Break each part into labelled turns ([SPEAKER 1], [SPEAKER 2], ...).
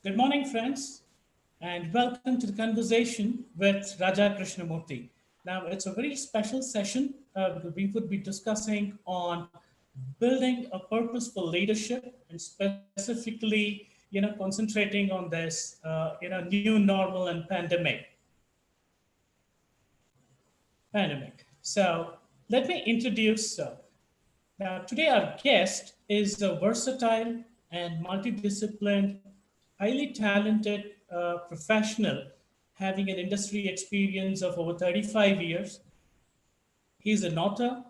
[SPEAKER 1] Good morning, friends, and welcome to the conversation with Raja Krishnamoorthy. Now, it's a very special session because we would be discussing on building a purposeful leadership and specifically, concentrating on this, new normal and pandemic. So, let me introduce. Now, today our guest is a versatile and multidisciplined, highly talented professional having an industry experience of over 35 years. He's an author,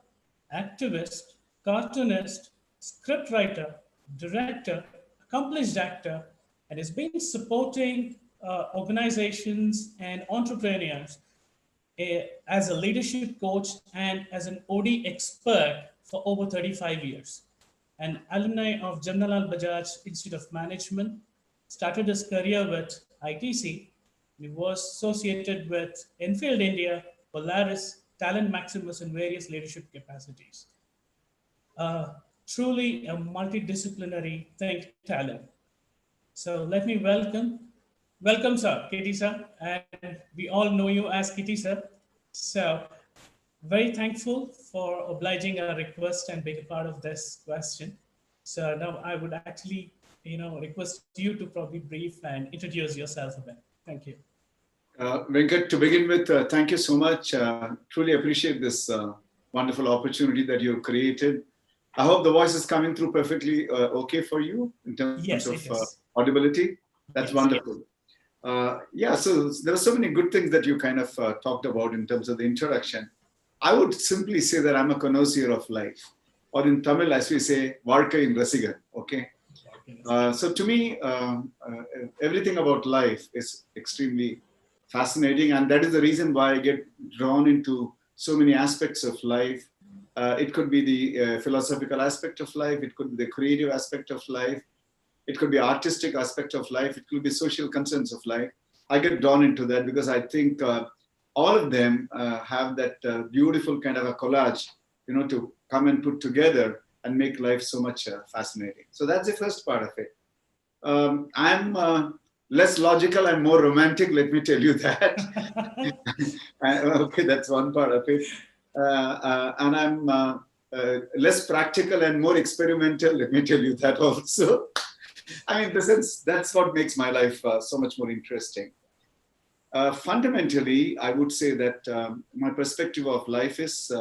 [SPEAKER 1] activist, cartoonist, scriptwriter, director, accomplished actor, and has been supporting organizations and entrepreneurs as a leadership coach and as an OD expert for over 35 years. An alumni of Jamnalal Bajaj Institute of Management, started his career with ITC. He was associated with Enfield India, Polaris, Talent Maximus, in various leadership capacities. Truly a multidisciplinary think talent. So let me welcome sir, Kitty sir, and we all know you as Kitty sir. So very thankful for obliging our request and being a part of this question. So now I would actually, request you to probably brief and introduce yourself a bit. Thank you.
[SPEAKER 2] Venkat, to begin with, thank you so much. Truly appreciate this wonderful opportunity that you've created. I hope the voice is coming through perfectly okay for you in terms
[SPEAKER 1] Yes,
[SPEAKER 2] of
[SPEAKER 1] it is.
[SPEAKER 2] audibility. That's
[SPEAKER 1] Yes.
[SPEAKER 2] wonderful. Yeah, so there are so many good things that you kind of talked about in terms of the introduction. I would simply say that I'm a connoisseur of life, or in Tamil, as we say, Varkai in Rasigan, okay? So to me, everything about life is extremely fascinating, and that is the reason why I get drawn into so many aspects of life. It could be the philosophical aspect of life, it could be the creative aspect of life, it could be artistic aspect of life, it could be social concerns of life. I get drawn into that because I think all of them have that beautiful kind of a collage, to come and put together and make life so much fascinating. So that's the first part of it. I'm less logical and more romantic, let me tell you that. Okay, that's one part of it. And I'm less practical and more experimental, let me tell you that also. I mean, in the sense, that's what makes my life so much more interesting. Fundamentally, I would say that my perspective of life is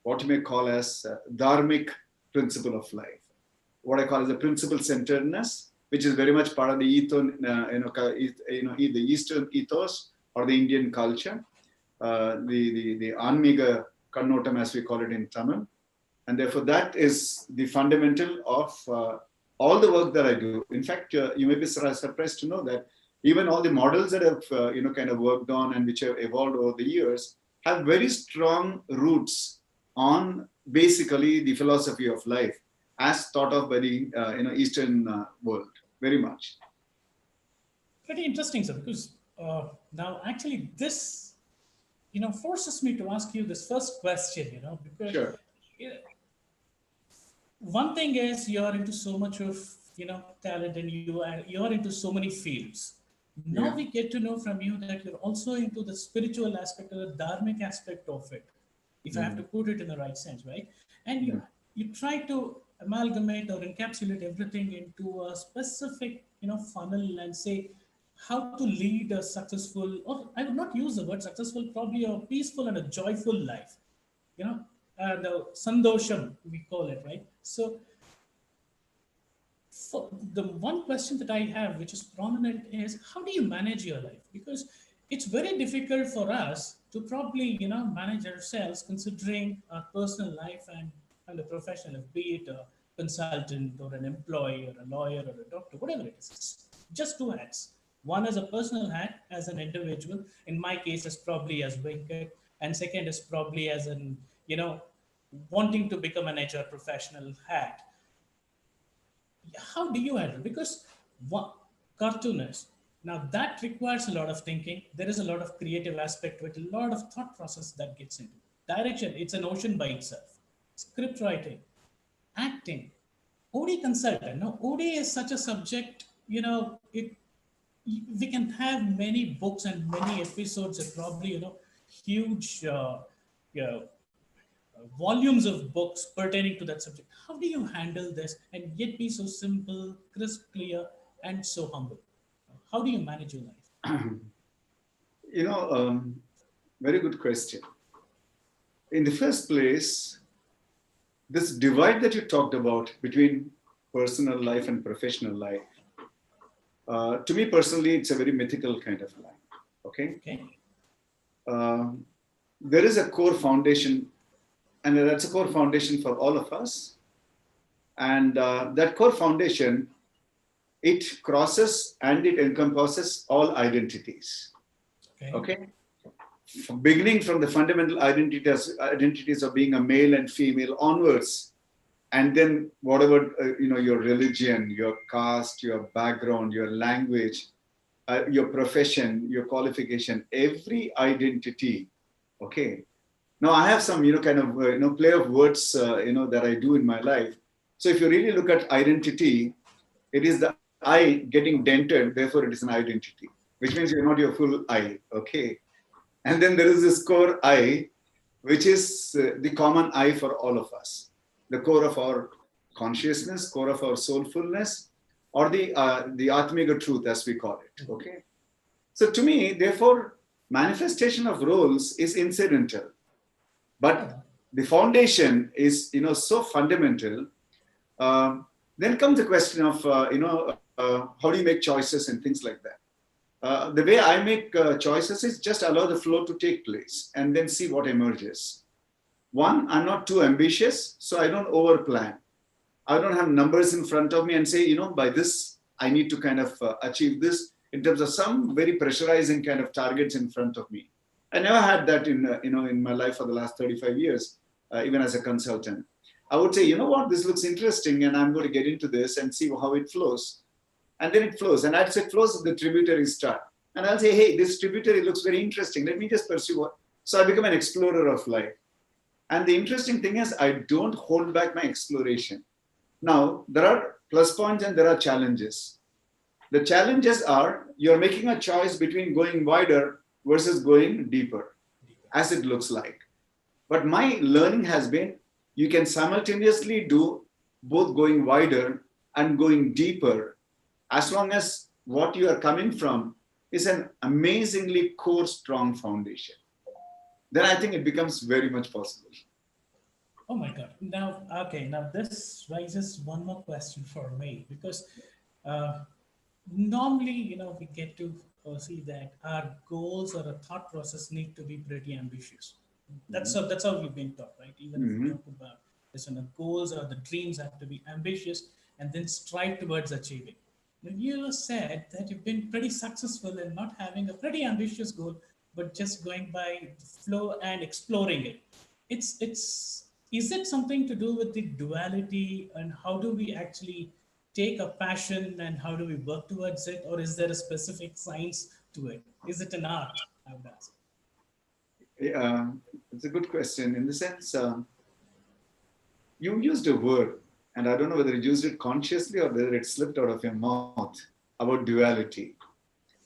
[SPEAKER 2] what you may call as dharmic principle of life. What I call as the principle-centeredness, which is very much part of the the Eastern ethos or the Indian culture, the Anmiga Kannotam, as we call it in Tamil. And therefore, that is the fundamental of all the work that I do. In fact, you may be surprised to know that even all the models that I've kind of worked on and which have evolved over the years have very strong roots on basically the philosophy of life as thought of by the Eastern world, very much.
[SPEAKER 1] Pretty interesting, sir, because now actually this, forces me to ask you this first question, because
[SPEAKER 2] Sure.
[SPEAKER 1] you know, one thing is you're into so much of, talent and you're into so many fields. Now
[SPEAKER 2] Yeah.
[SPEAKER 1] we get to know from you that you're also into the spiritual aspect or the dharmic aspect of it, if I have to put it in the right sense, right? And
[SPEAKER 2] Yeah.
[SPEAKER 1] you try to amalgamate or encapsulate everything into a specific, funnel and say how to lead a successful, or I would not use the word successful, probably a peaceful and a joyful life, you know, the sandosham we call it, right? So for the one question that I have, which is prominent, is how do you manage your life? Because it's very difficult for us to probably, manage ourselves considering our personal life and a professional, be it a consultant or an employee or a lawyer or a doctor, whatever it is. It's just two hats. One is a personal hat as an individual. In my case, is probably as Venkat, and second is probably as an, wanting to become an HR professional hat. How do you handle? Because one cartoonist, now that requires a lot of thinking. There is a lot of creative aspect with a lot of thought process that gets into direction. It's an ocean by itself. Script writing, acting, OD consultant. Now OD is such a subject, it we can have many books and many episodes and probably huge yeah, volumes of books pertaining to that subject. How do you handle this and yet be so simple, crisp, clear, and so humble? How do you manage your life?
[SPEAKER 2] You know, very good question. In the first place, this divide that you talked about between personal life and professional life, to me personally, it's a very mythical kind of line. Okay.
[SPEAKER 1] Okay.
[SPEAKER 2] Um, there is a core foundation, and that's a core foundation for all of us. And that core foundation, it crosses and it encompasses all identities.
[SPEAKER 1] Okay.
[SPEAKER 2] Okay. Beginning from the fundamental identities of being a male and female onwards, and then whatever your religion, your caste, your background, your language, your profession, your qualification, every identity. Okay. Now I have some kind of play of words that I do in my life. So if you really look at identity, it is the I getting dented, therefore it is an identity, which means you're not your full I. Okay. And then there is this core I, which is the common I for all of us, the core of our consciousness, core of our soulfulness, or the Atmiga truth, as we call it. Okay. So to me, therefore, manifestation of roles is incidental, but the foundation is so fundamental. Then comes the question of how do you make choices and things like that. The way I make choices is just allow the flow to take place and then see what emerges. One, I'm not too ambitious, so I don't over plan. I don't have numbers in front of me and say, by this, I need to kind of achieve this in terms of some very pressurizing kind of targets in front of me. I never had that in my life for the last 35 years, even as a consultant. I would say, you know what, this looks interesting and I'm going to get into this and see how it flows. And then it flows. And as it flows, the tributaries start. And I'll say, hey, this tributary looks very interesting. Let me just pursue it. So I become an explorer of life. And the interesting thing is, I don't hold back my exploration. Now, there are plus points and there are challenges. The challenges are you're making a choice between going wider versus going deeper, as it looks like. But my learning has been you can simultaneously do both going wider and going deeper, as long as what you are coming from is an amazingly core, strong foundation. Then I think it becomes very much possible.
[SPEAKER 1] Oh my God. Now, okay, now this raises one more question for me because uh, normally, we get to see that our goals or a thought process need to be pretty ambitious. That's how we've been taught, right? Even if we
[SPEAKER 2] Mm-hmm.
[SPEAKER 1] talk about this, goals or the dreams have to be ambitious and then strive towards achieving. Now, you said that you've been pretty successful in not having a pretty ambitious goal, but just going by the flow and exploring it. It's is it something to do with the duality and how do we actually take a passion and how do we work towards it, or is there a specific science to it? Is it an art? I would ask.
[SPEAKER 2] Uh, it's a good question in the sense you used a word, and I don't know whether you used it consciously or whether it slipped out of your mouth about duality.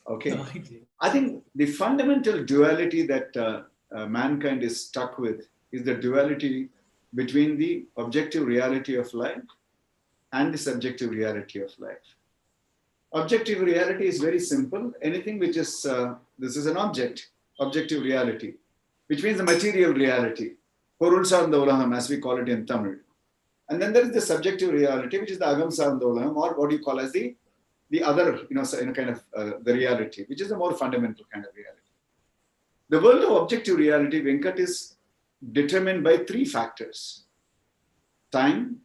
[SPEAKER 1] No,
[SPEAKER 2] Okay.
[SPEAKER 1] I did.
[SPEAKER 2] I think the fundamental duality that mankind is stuck with is the duality between the objective reality of life and the subjective reality of life. Objective reality is very simple. Anything which is, this is an object, objective reality, which means the material reality, Porul Sarndha Ulagam, as we call it in Tamil. And then there is the subjective reality, which is the Agam Sarndha Ulagam, or what you call as the other, kind of the reality, which is a more fundamental kind of reality. The world of objective reality, Venkat, is determined by three factors: time,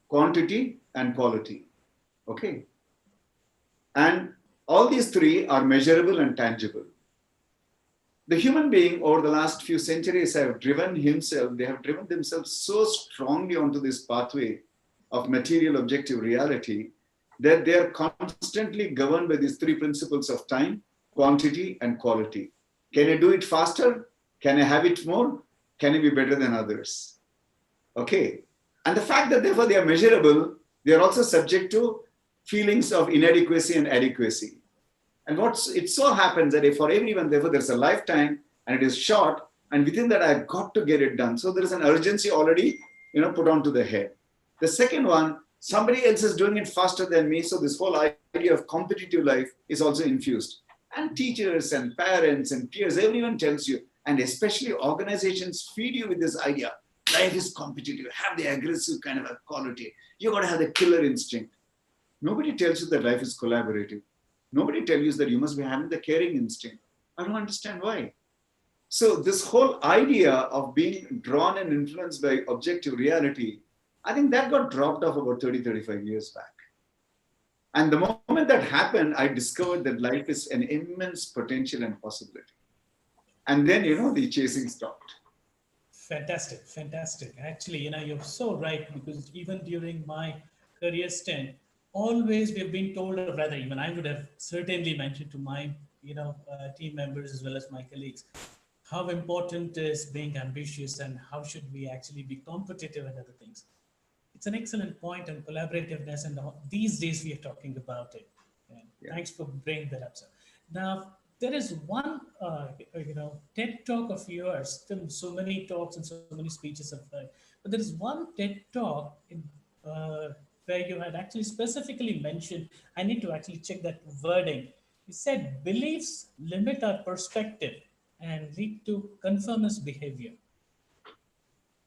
[SPEAKER 2] quantity, and quality. Okay. And all these three are measurable and tangible. The human being over the last few centuries they have driven themselves so strongly onto this pathway of material objective reality that they are constantly governed by these three principles of time, quantity, and quality. Can I do it faster? Can I have it more? Can I be better than others? Okay. And the fact that therefore they are measurable, they are also subject to feelings of inadequacy and adequacy. And it so happens that if for everyone, therefore, there's a lifetime and it is short, and within that, I've got to get it done. So there is an urgency already, put onto the head. The second one, somebody else is doing it faster than me. So this whole idea of competitive life is also infused. And teachers and parents and peers, everyone tells you, and especially organizations feed you with this idea. Life is competitive. Have the aggressive kind of a quality. You got to have the killer instinct. Nobody tells you that life is collaborative. Nobody tells you that you must be having the caring instinct. I don't understand why. So this whole idea of being drawn and influenced by objective reality, I think that got dropped off about 30, 35 years back. And the moment that happened, I discovered that life is an immense potential and possibility. And then, the chasing stopped.
[SPEAKER 1] Fantastic, fantastic. Actually, you're so right, because even during my career stint, always we've been told, or rather, even I would have certainly mentioned to my, team members as well as my colleagues, how important is being ambitious and how should we actually be competitive and other things. It's an excellent point on collaborativeness, and these days we are talking about it. And
[SPEAKER 2] Yeah.
[SPEAKER 1] thanks for bringing that up, sir. Now, there is one, TED talk of yours. Still, so many talks and so many speeches I've heard, but there is one TED talk where you had actually specifically mentioned. I need to actually check that wording. You said beliefs limit our perspective and lead to conformist behavior.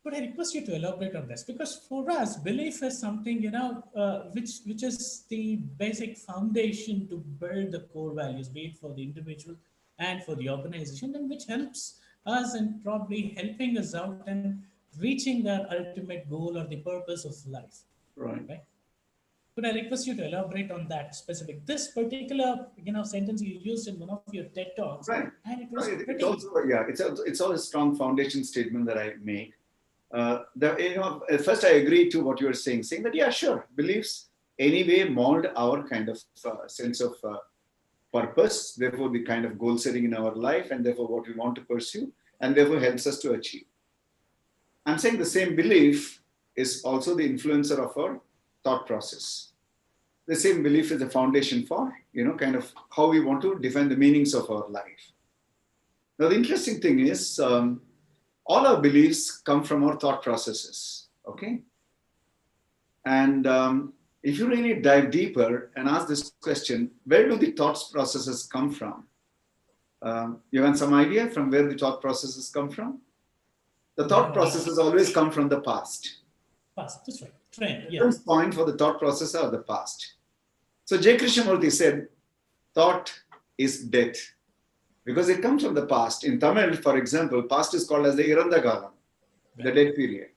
[SPEAKER 1] Could I request you to elaborate on this? Because for us, belief is something which is the basic foundation to build the core values, be it for the individual and for the organization, and which helps us in probably helping us out and reaching our ultimate goal or the purpose of life.
[SPEAKER 2] Right.
[SPEAKER 1] Right? Could I request you to elaborate on that specific? This particular sentence you used in one of your TED talks,
[SPEAKER 2] Right.
[SPEAKER 1] and it was
[SPEAKER 2] Right. It's
[SPEAKER 1] pretty.
[SPEAKER 2] also, yeah, it's all a strong foundation statement that I make. First I agree to what you were saying that, yeah, sure, beliefs anyway mold our kind of sense of purpose, therefore the kind of goal setting in our life, and therefore what we want to pursue, and therefore helps us to achieve. I'm saying the same belief is also the influencer of our thought process. The same belief is the foundation for, kind of how we want to define the meanings of our life. Now, the interesting thing is, all our beliefs come from our thought processes, okay? And if you really dive deeper and ask this question, where do the thought processes come from? You have some idea from where the thought processes come from? The thought
[SPEAKER 1] No,
[SPEAKER 2] processes always come from the past.
[SPEAKER 1] past. That's right. Trend.
[SPEAKER 2] The
[SPEAKER 1] Yeah.
[SPEAKER 2] reference point for the thought process are the past. So J. Krishnamoorthy said, thought is death, because it comes from the past. In Tamil, for example, past is called as the Irandagalam, the dead period.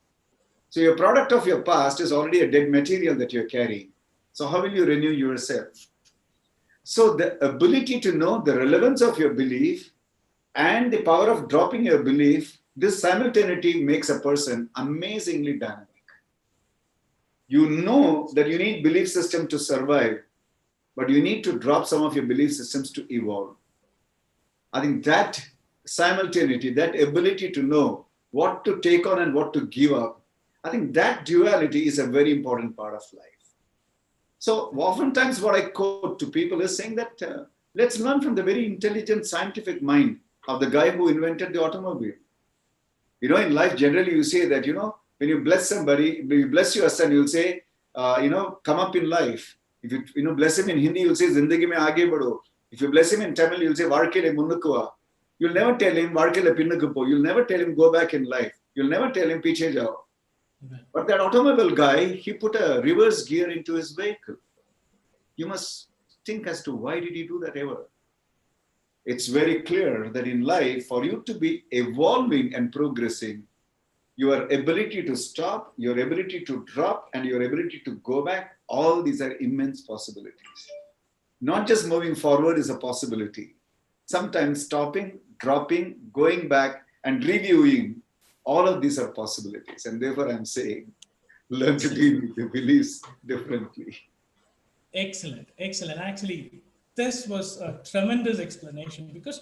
[SPEAKER 2] So your product of your past is already a dead material that you're carrying. So how will you renew yourself? So the ability to know the relevance of your belief and the power of dropping your belief, this simultaneity makes a person amazingly dynamic. You know that you need belief system to survive, but you need to drop some of your belief systems to evolve. I think that simultaneity, that ability to know what to take on and what to give up, I think that duality is a very important part of life. So oftentimes what I quote to people is saying that let's learn from the very intelligent scientific mind of the guy who invented the automobile. In life, generally you say that, when you bless somebody, when you bless your son, you'll say, come up in life. If you bless him in Hindi, you'll say, Zindagi mein aage badho. If you bless him in Tamil, you'll say, Varkele munnukuva. You'll never tell him, Varkele pinnukupo. You'll never tell him, go back in life. You'll never tell him, piche jao. But that automobile guy, he put a reverse gear into his vehicle. You must think as to why did he do that ever? It's very clear that in life, for you to be evolving and progressing, your ability to stop, your ability to drop, and your ability to go back, all these are immense possibilities. Not just moving forward is a possibility. Sometimes stopping, dropping, going back, and reviewing, all of these are possibilities. And therefore, I'm saying, learn to deal with your beliefs differently.
[SPEAKER 1] Excellent, excellent. Actually, this was a tremendous explanation, because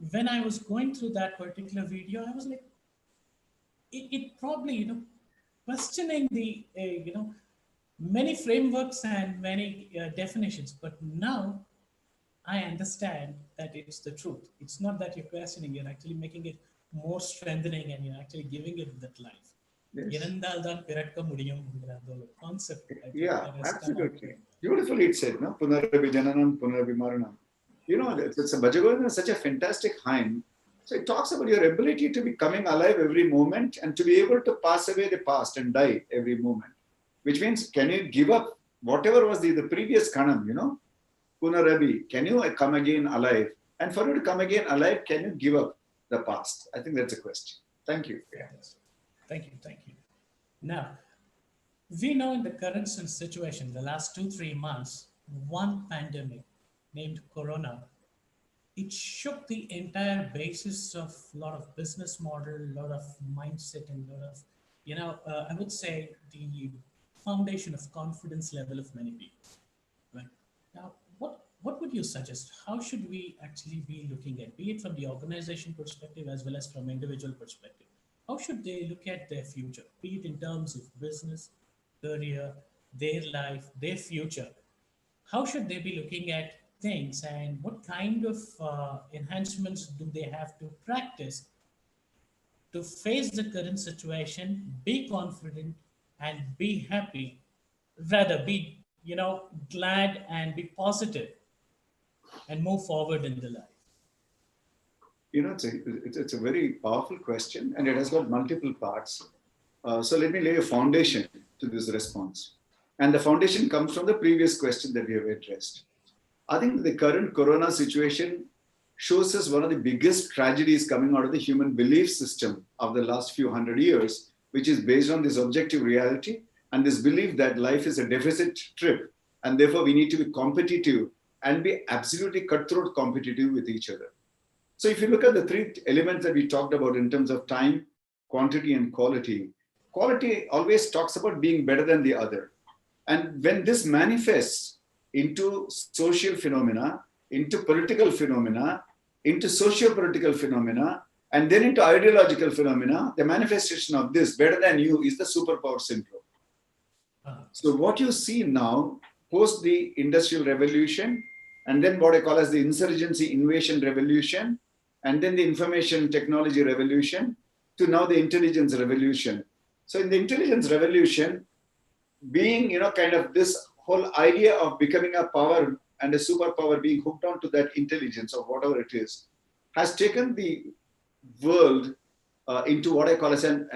[SPEAKER 1] when I was going through that particular video, I was like, it probably, questioning the, many frameworks and many definitions. But now I understand that it's the truth. It's not that you're questioning, you're actually making it more strengthening and you're actually giving it that life.
[SPEAKER 2] Yes.
[SPEAKER 1] இறந்தால் தான் பிறக்க முடியும்ங்கிற அந்த ஒரு concept I think
[SPEAKER 2] Yeah,
[SPEAKER 1] that has come out
[SPEAKER 2] absolutely.
[SPEAKER 1] very well.
[SPEAKER 2] Beautifully it said, no? Punarabi Jananam, Punarabi Maranam. It's a Bhajagovinda is such a fantastic hymn. So it talks about your ability to be coming alive every moment and to be able to pass away the past and die every moment. Which means, can you give up whatever was the previous Kanam, Punarabi, can you come again alive? And for you to come again alive, can you give up the past? I think that's a question. Thank you. Yeah.
[SPEAKER 1] Yes. Thank you, thank you. Now, we know in the current situation, the last 2, 3 months, one pandemic named Corona, it shook the entire basis of a lot of business model, a lot of mindset, and a lot of, I would say the foundation of confidence level of many people. Right now, what would you suggest? How should we actually be looking at, be it from the organization perspective as well as from individual perspective? How should they look at their future, be it in terms of business, career, their life, their future? How should they be looking at things, and what kind of enhancements do they have to practice to face the current situation, be confident, and be happy, rather be glad and be positive and move forward in the life?
[SPEAKER 2] It's a very powerful question and it has got multiple parts. So let me lay a foundation to this response. And the foundation comes from the previous question that we have addressed. I think the current corona situation shows us one of the biggest tragedies coming out of the human belief system of the last few hundred years, which is based on this objective reality and this belief that life is a deficit trip. And therefore we need to be competitive and be absolutely cutthroat competitive with each other. So if you look at the three elements that we talked about in terms of time, quantity, and quality, quality always talks about being better than the other. And when this manifests into social phenomena, into political phenomena, into socio-political phenomena, and then into ideological phenomena, the manifestation of this better than you is the superpower syndrome. So what you see now, post the Industrial Revolution, and then what I call as the insurgency invasion revolution, and then the information technology revolution, to now the intelligence revolution. So in the intelligence revolution, being, kind of this whole idea of becoming a power and a superpower being hooked on to that intelligence or whatever it is, has taken the world into what I call as an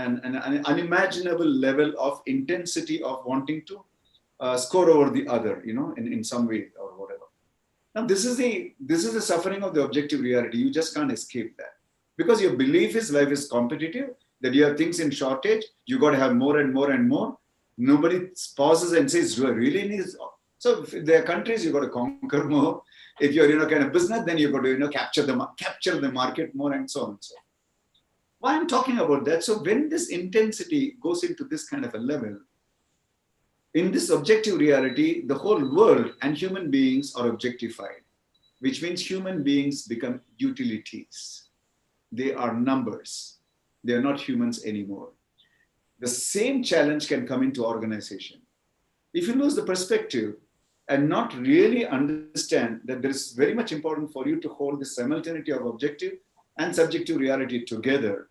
[SPEAKER 2] unimaginable level of intensity of wanting to score over the other, in some way or whatever. Now, this is the suffering of the objective reality. You just can't escape that. Because your belief is life is competitive, that you have things in shortage, you got to have more and more and more. Nobody pauses and says, do I really need this? So if there are countries, you got to conquer more. If you're, kind of business, then you got to, capture the market more and so on and so on. Why I'm talking about that? So when this intensity goes into this kind of a level, in this objective reality, the whole world and human beings are objectified, which means human beings become utilities. They are numbers. They are not humans anymore. The same challenge can come into organization. If you lose the perspective and not really understand that it is very much important for you to hold the simultaneity of objective and subjective reality together,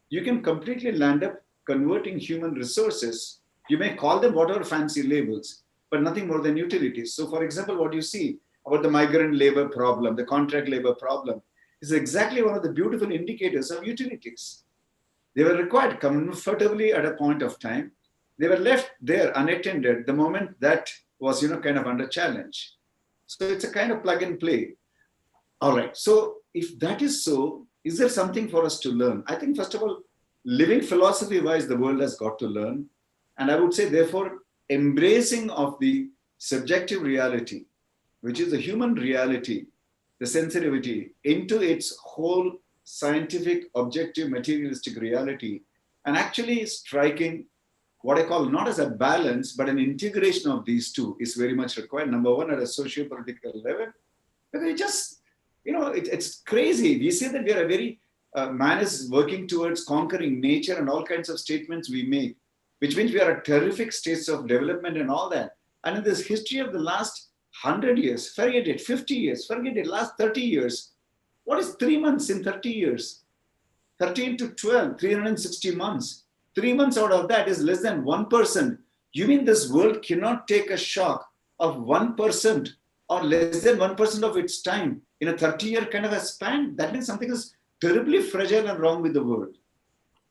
[SPEAKER 2] you can completely land up converting human resources. You may call them whatever fancy labels, but nothing more than utilities. So for example, what you see about the migrant labor problem, the contract labor problem, is exactly one of the beautiful indicators of utilities. They were required comfortably at a point of time. They were left there unattended the moment that was, kind of under challenge. So it's a kind of plug and play. All right. So if that is so, is there something for us to learn? I think, first of all, living philosophy-wise, the world has got to learn. And I would say, therefore, embracing of the subjective reality, which is the human reality, the sensitivity, into its whole scientific, objective, materialistic reality, and actually striking what I call not as a balance, but an integration of these two is very much required. Number one, at a socio-political level, because it just, it's crazy. We say that we are a very, man is working towards conquering nature and all kinds of statements we make, which means we are at terrific states of development and all that. And in this history of the last 100 years, forget it. 50 years, forget it. Last 30 years. What is 3 months in 30 years? 13 to 12, 360 months. 3 months out of that is less than 1%. You mean this world cannot take a shock of 1% or less than 1% of its time in a 30-year kind of a span? That means something is terribly fragile and wrong with the world.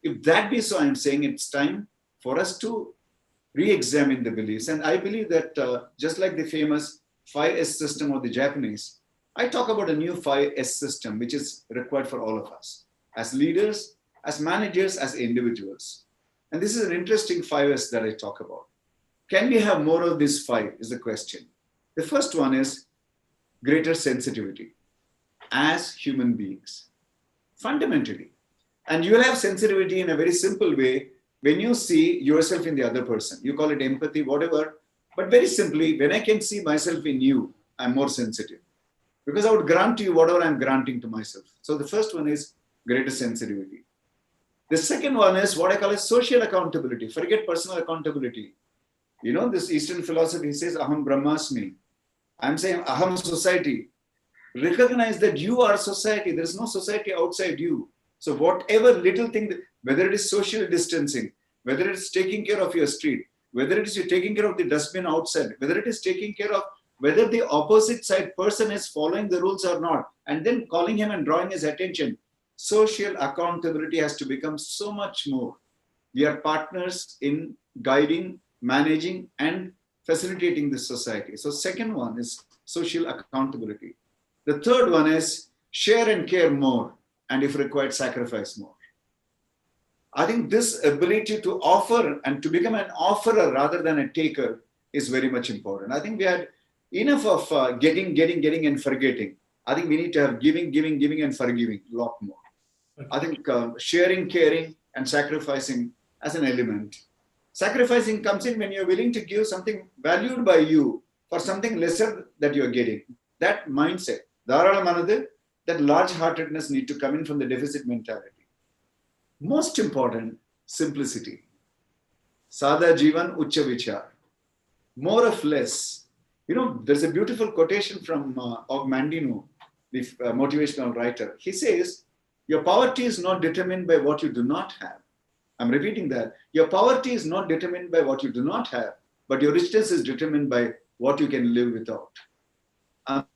[SPEAKER 2] If that be so, I'm saying it's time for us to re-examine the beliefs. And I believe that just like the famous 5S system of the Japanese, I talk about a new 5S system, which is required for all of us as leaders, as managers, as individuals. And this is an interesting 5S that I talk about. Can we have more of this 5 is the question. The first one is greater sensitivity as human beings, fundamentally. And you will have sensitivity in a very simple way when you see yourself in the other person. You call it empathy, whatever. But very simply, when I can see myself in you, I'm more sensitive. Because I would grant to you whatever I'm granting to myself. So the first one is greater sensitivity. The second one is what I call as social accountability. Forget personal accountability. You know, this Eastern philosophy says, Aham Brahmasmi. I'm saying Aham society. Recognize that you are society. There's no society outside you. So whatever little thing, whether it is social distancing, whether it's taking care of your street, whether it is you taking care of the dustbin outside, whether it is taking care of whether the opposite side person is following the rules or not, and then calling him and drawing his attention, social accountability has to become so much more. We are partners in guiding, managing, and facilitating this society. So second one is social accountability. The third one is share and care more, and if required, sacrifice more. I think this ability to offer and to become an offerer rather than a taker is very much important. I think we had enough of getting and forgetting. I think we need to have giving and forgiving a lot more. I think sharing, caring, and sacrificing as an element. Sacrificing comes in when you're willing to give something valued by you for something lesser that you're getting. That mindset, that large-heartedness need to come in from the deficit mentality. Most important, simplicity. Sada Jivan Ucha Vichar. More of less. You know, there's a beautiful quotation from Og Mandino, the motivational writer. He says, your poverty is not determined by what you do not have. I'm repeating that. Your poverty is not determined by what you do not have, but your richness is determined by what you can live without.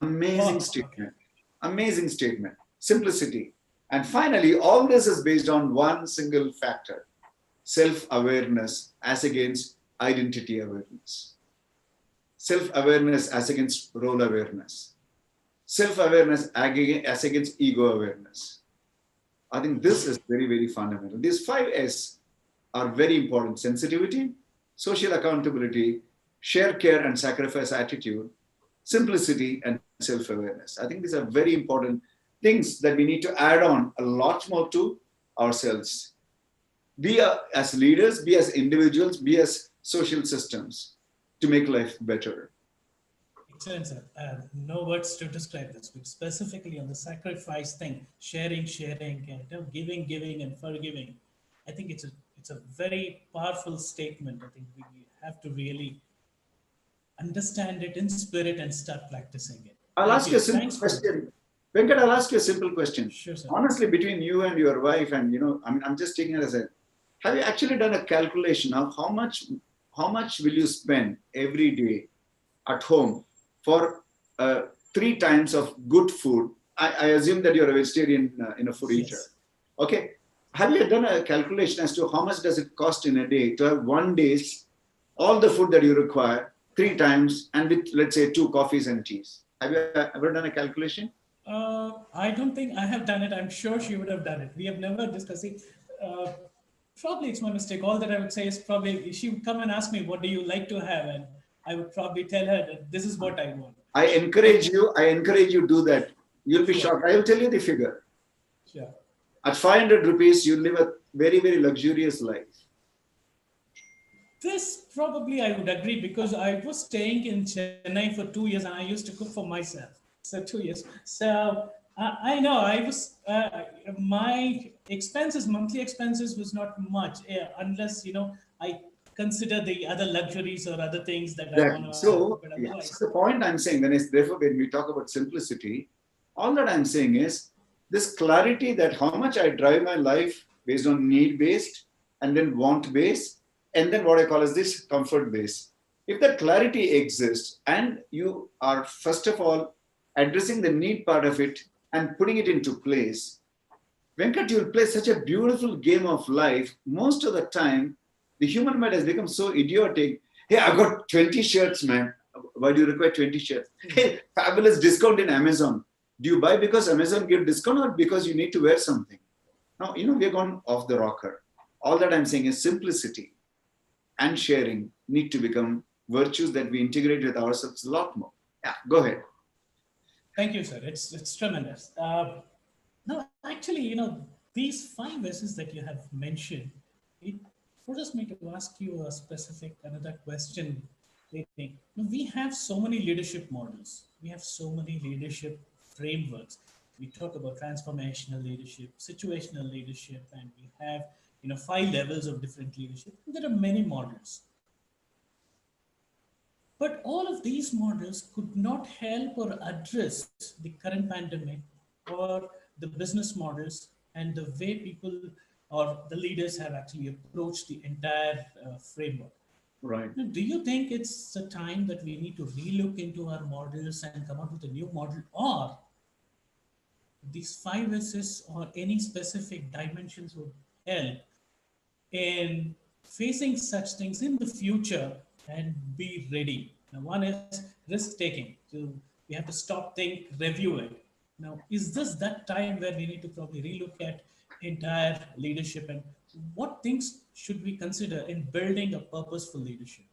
[SPEAKER 2] Amazing statement. Amazing statement. Simplicity. And finally, all this is based on one single factor, self-awareness as against identity awareness. Self-awareness as against role awareness. Self-awareness as against ego awareness. I think this is very, very fundamental. These 5S are very important. Sensitivity, social accountability, share, care, and sacrifice attitude, simplicity, and self-awareness. I think these are very important things that we need to add on a lot more to ourselves. Be as leaders, be as individuals, be as social systems to make life better.
[SPEAKER 1] Excellent, sir. No words to describe this, but specifically on the sacrifice thing, sharing, and giving, and forgiving. I think it's a very powerful statement. I think we have to really understand it in spirit and start practicing it.
[SPEAKER 2] I'll
[SPEAKER 1] Thank
[SPEAKER 2] ask you a
[SPEAKER 1] you.
[SPEAKER 2] simple
[SPEAKER 1] Thanks
[SPEAKER 2] question. Venkat, I'll ask you a simple question.
[SPEAKER 1] Sure, sir.
[SPEAKER 2] Honestly, between you and your wife, and I'm just taking it as a, have you actually done a calculation of how much will you spend every day at home for 3 times of good food? I assume that you're a vegetarian in a food eater.
[SPEAKER 1] Yes.
[SPEAKER 2] Okay. Have you done a calculation as to how much does it cost in a day to have 1 day's all the food that you require 3 times and with, let's say, 2 coffees and teas? Have you ever done a calculation?
[SPEAKER 1] I don't think I have done it. I'm sure she would have done it. We have never discussed it. Probably it's my mistake. All that I would say is probably she would come and ask me, what do you like to have? And I would probably tell her that this is what I want.
[SPEAKER 2] I encourage you do that. You'll be shocked. I will tell you the figure.
[SPEAKER 1] Sure.
[SPEAKER 2] At 500 rupees, you live a very, very luxurious life.
[SPEAKER 1] This probably I would agree because I was staying in Chennai for 2 years and I used to cook for myself. So 2 years. So I know I was my expenses, monthly expenses was not much unless I consider the other luxuries or other things that I want
[SPEAKER 2] Exactly.
[SPEAKER 1] to add.
[SPEAKER 2] So,
[SPEAKER 1] But
[SPEAKER 2] yeah. So
[SPEAKER 1] otherwise,
[SPEAKER 2] the point I'm saying, therefore, when we talk about simplicity, all that I'm saying is this clarity that how much I drive my life based on need based and then want based, and then what I call as this comfort based. If that clarity exists and you are, first of all, addressing the need part of it and putting it into place, Venkat, you'll play such a beautiful game of life. Most of the time, the human mind has become so idiotic. Hey, I've got 20 shirts, man. Why do you require 20 shirts? Hey, fabulous discount in Amazon. Do you buy because Amazon give discount or because you need to wear something? Now, we've gone off the rocker. All that I'm saying is simplicity and sharing need to become virtues that we integrate with ourselves a lot more. Yeah, go ahead.
[SPEAKER 1] thank you, sir. It's tremendous. No, actually, these five S's that you have mentioned, it forces me to ask you a specific another question. Lately, we have so many leadership models. We have so many leadership frameworks. We talk about transformational leadership, situational leadership, and we have five levels of different leadership. There are many models. But all of these models could not help or address the current pandemic or the business models and the way people or the leaders have actually approached the entire framework.
[SPEAKER 2] Right.
[SPEAKER 1] Now, do you think it's a time that we need to relook into our models and come up with a new model, or these five S's or any specific dimensions would help in facing such things in the future and be ready? Now, one is risk taking. So we have to stop, think, review it. Now, is this that time where we need to probably relook at entire leadership and what things should we consider in building a purposeful leadership?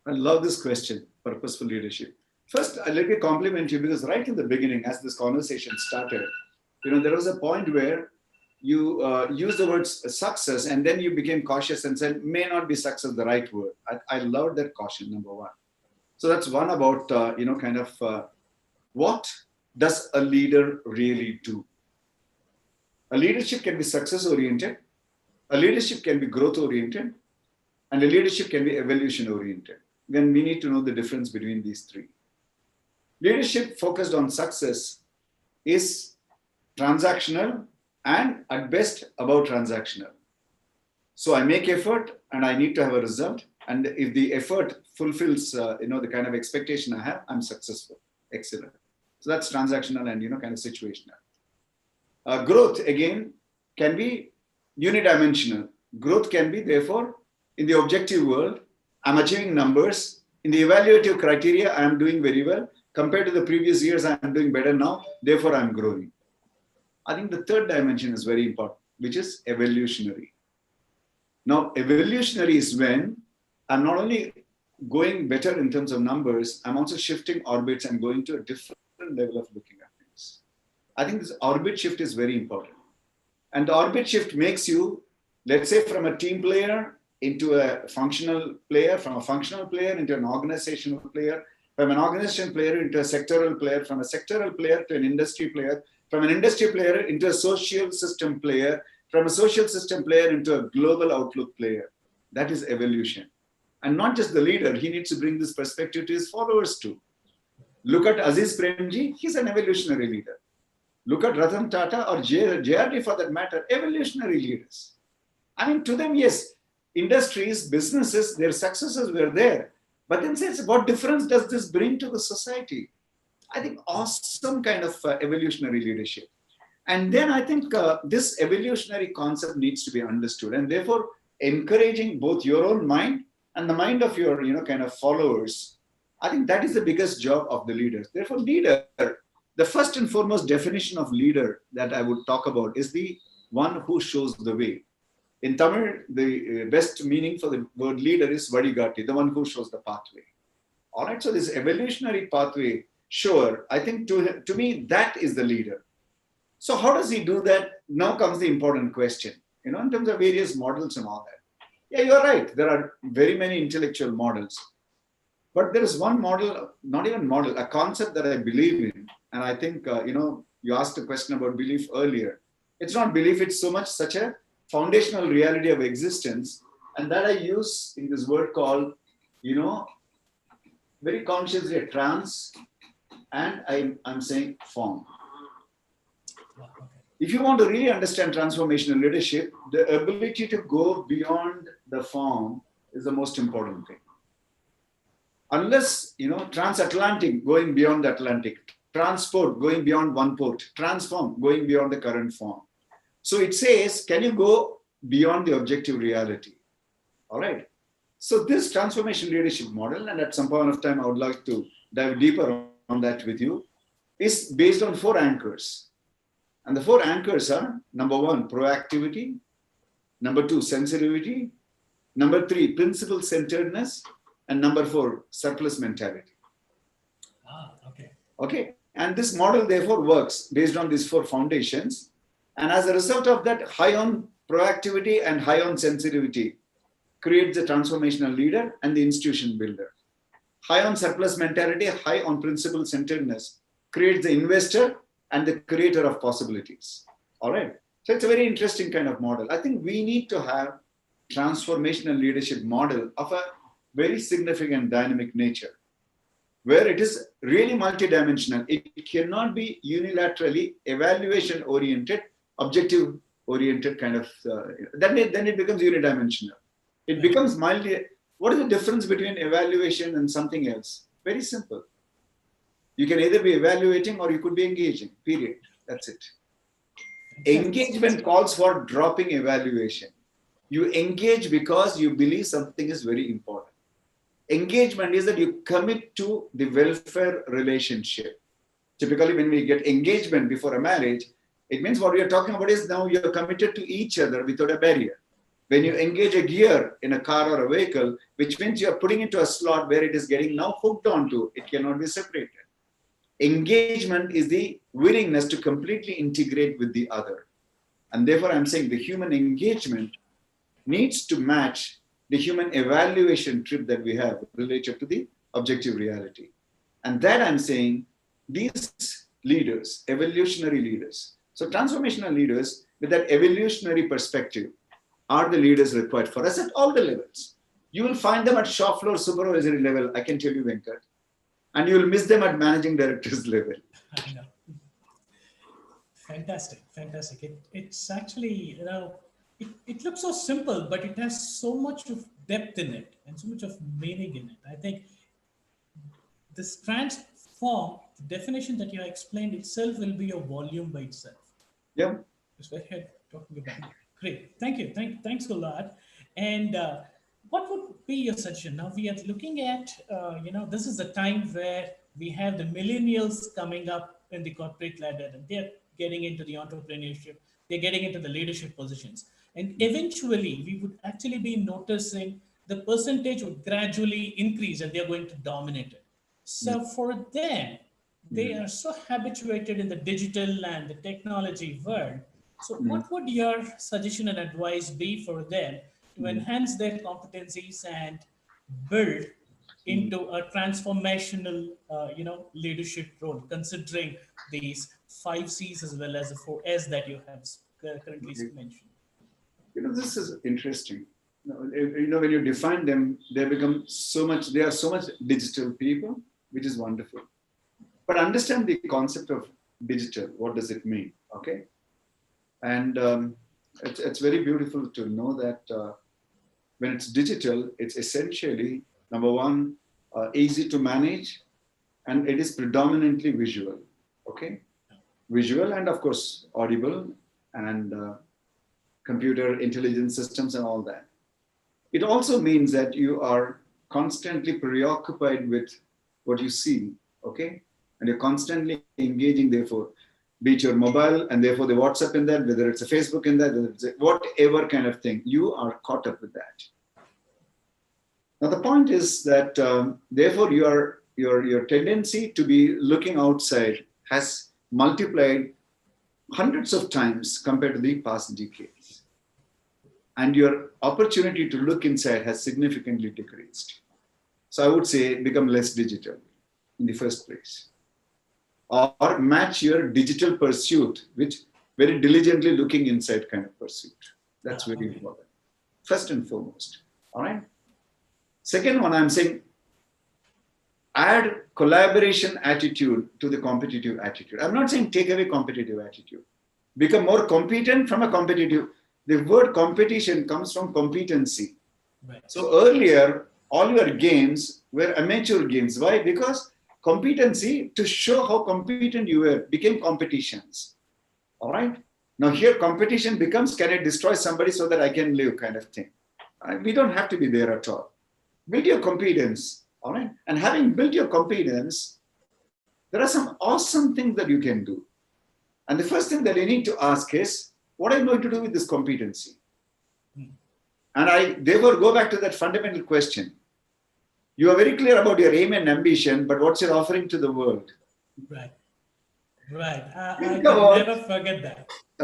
[SPEAKER 2] I love this question, purposeful leadership. First, let me compliment you because right in the beginning, as this conversation started, there was a point where you used the word success and then you became cautious and said, may not be success the right word. I loved that caution, number one. So that's one about, what does a leader really do? A leadership can be success oriented, a leadership can be growth oriented, and a leadership can be evolution oriented. Then we need to know the difference between these three. Leadership focused on success is transactional and at best about transactional. So I make effort and I need to have a result. And if the effort fulfills, the kind of expectation I have, I'm successful. Excellent. So that's transactional and, kind of situational. Growth, again, can be unidimensional. Growth can be, therefore, in the objective world, I'm achieving numbers. In the evaluative criteria, I am doing very well. Compared to the previous years, I am doing better now. Therefore, I'm growing. I think the third dimension is very important, which is evolutionary. Now, evolutionary is when I'm not only going better in terms of numbers, I'm also shifting orbits and going to a different level of looking at things. I think this orbit shift is very important. And the orbit shift makes you, let's say, from a team player into a functional player, from a functional player into an organizational player, from an organization player into a sectoral player, from a sectoral player to an industry player, from an industry player into a social system player, from a social system player into a global outlook player. That is evolution. And not just the leader, he needs to bring this perspective to his followers too. Look at Aziz Premji, he's an evolutionary leader. Look at Ratan Tata or JRD for that matter, evolutionary leaders. I mean, to them, yes, industries, businesses, their successes were there. But then says, what difference does this bring to the society? I think awesome kind of evolutionary leadership. And then I think this evolutionary concept needs to be understood. And therefore, encouraging both your own mind and the mind of your, kind of followers. I think that is the biggest job of the leaders. Therefore, leader, the first and foremost definition of leader that I would talk about is the one who shows the way. In Tamil, the best meaning for the word leader is Vadigati, the one who shows the pathway. All right, so this evolutionary pathway, sure, I think to me, that is the leader. So how does he do that? Now comes the important question, in terms of various models and all that. Yeah, you're right. There are very many intellectual models. But there is one model, not even model, a concept that I believe in. And I think, you asked a question about belief earlier. It's not belief, it's so much such a foundational reality of existence And that I use in this word called, you know, very consciously a trans, and I'm saying form. If you want to really understand transformational leadership, the ability to go beyond the form is the most important thing. Unless, transatlantic, going beyond the Atlantic, transport, going beyond one port, transform, going beyond the current form. So it says, can you go beyond the objective reality? All right. So this transformation leadership model, and at some point of time, I would like to dive deeper on that with you, is based on 4 anchors. And the 4 anchors are, number 1, proactivity. Number 2, sensitivity. Number 3, principle-centeredness. And number 4, surplus mentality.
[SPEAKER 1] Okay.
[SPEAKER 2] Okay. And this model, therefore, works based on these 4 foundations. And as a result of that, high on proactivity and high on sensitivity creates the transformational leader and the institution builder. High on surplus mentality, high on principle centeredness creates the investor and the creator of possibilities. All right. So it's a very interesting kind of model. I think we need to have transformational leadership model of a very significant dynamic nature, where it is really multidimensional. It cannot be unilaterally evaluation oriented, objective oriented kind of, then it becomes unidimensional. It becomes multi. What is the difference between evaluation and something else? Very simple. You can either be evaluating or you could be engaging, period. That's it. Engagement calls for dropping evaluation. You engage because you believe something is very important. Engagement is that you commit to the welfare relationship. Typically, when we get engagement before a marriage, it means what we are talking about is now you're committed to each other without a barrier. When you engage a gear in a car or a vehicle, which means you're putting into a slot where it is getting now hooked onto, it cannot be separated. Engagement is the willingness to completely integrate with the other. And therefore, I'm saying the human engagement needs to match the human evaluation trip that we have related to the objective reality. And that I'm saying, these leaders, evolutionary leaders, so transformational leaders with that evolutionary perspective are the leaders required for us at all the levels. You will find them at shop floor supervisory level, I can tell you, Venkat. And you will miss them at managing directors level.
[SPEAKER 1] I know. Fantastic, fantastic. It's actually, it looks so simple, but it has so much of depth in it and so much of meaning in it. I think this transform, the definition that you explained itself will be a volume by itself.
[SPEAKER 2] Yeah.
[SPEAKER 1] That's what you're talking about. Great. Thank you. Thanks a lot. And what would be your suggestion? Now we are looking at, this is a time where we have the millennials coming up in the corporate ladder and they're getting into the entrepreneurship, they're getting into the leadership positions. And eventually we would actually be noticing the percentage would gradually increase and they're going to dominate it. So for them, they are so habituated in the digital and the technology world. So what would your suggestion and advice be for them to enhance their competencies and build into a transformational, leadership role, considering these 5 C's as well as the 4 S that you have currently mentioned?
[SPEAKER 2] This is interesting. When you define them, they are so much digital people, which is wonderful. But understand the concept of digital. What does it mean? Okay. And it's very beautiful to know that when it's digital, it's essentially, number 1, easy to manage, and it is predominantly visual. Okay. Visual and of course audible and computer intelligence systems and all that. It also means that you are constantly preoccupied with what you see, okay? And you're constantly engaging, therefore, be it your mobile and therefore the WhatsApp in that, whether it's a Facebook in that, whether it's whatever kind of thing, you are caught up with that. Now the point is that therefore your tendency to be looking outside has multiplied hundreds of times compared to the past decades. And your opportunity to look inside has significantly decreased. So I would say become less digital in the first place. Or match your digital pursuit with very diligently looking inside kind of pursuit. That's very important. first and foremost. All right. Second one, I'm saying add collaboration attitude to the competitive attitude. I'm not saying take away competitive attitude. Become more competent from a competitive. The word competition comes from competency.
[SPEAKER 1] Right.
[SPEAKER 2] So earlier, all your games were amateur games. Why? Because competency, to show how competent you were, became competitions. All right. Now here competition becomes, can I destroy somebody so that I can live, kind of thing. We don't have to be there at all. Build your competence. All right. And having built your competence, there are some awesome things that you can do. And the first thing that you need to ask is, what am I going to do with this competency? And I therefore go back to that fundamental question. You are very clear about your aim and ambition, but what's your offering to the world?
[SPEAKER 1] Right. Right. I
[SPEAKER 2] Think
[SPEAKER 1] can
[SPEAKER 2] about,
[SPEAKER 1] never forget that.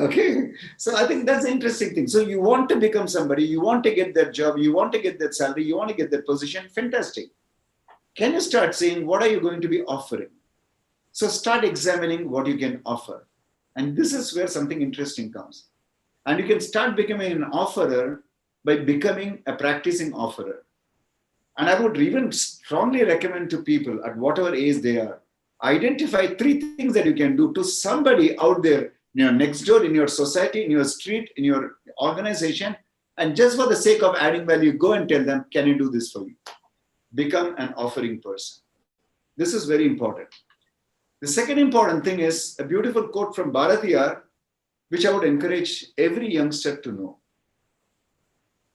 [SPEAKER 2] okay. So I think that's an interesting thing. So you want to become somebody, you want to get that job, you want to get that salary, you want to get that position. Fantastic. Can you start saying, what are you going to be offering? So start examining what you can offer. And this is where something interesting comes. And you can start becoming an offerer by becoming a practicing offerer. And I would even strongly recommend to people at whatever age they are, identify 3 things that you can do to somebody out there, next door, in your society, in your street, in your organization. And just for the sake of adding value, go and tell them, can you do this for you? Become an offering person. This is very important. The second important thing is a beautiful quote from Bharatiyar, which I would encourage every youngster to know.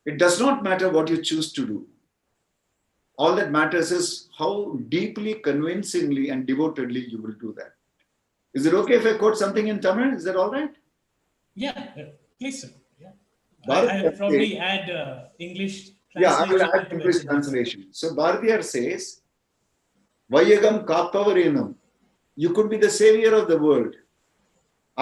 [SPEAKER 2] It does not matter what you choose to do. All that matters is how deeply, convincingly, and devotedly you will do that. Is it okay if I quote something in Tamil? Is that all right?
[SPEAKER 1] Yeah, please, sir. Yeah. I'll
[SPEAKER 2] Bharatiyar
[SPEAKER 1] probably
[SPEAKER 2] says,
[SPEAKER 1] add English
[SPEAKER 2] yeah, I will
[SPEAKER 1] translation
[SPEAKER 2] add
[SPEAKER 1] to
[SPEAKER 2] English
[SPEAKER 1] it.
[SPEAKER 2] translation. So Bharatiyar says, Vayagam Kapavarenum. You could be the savior of the world.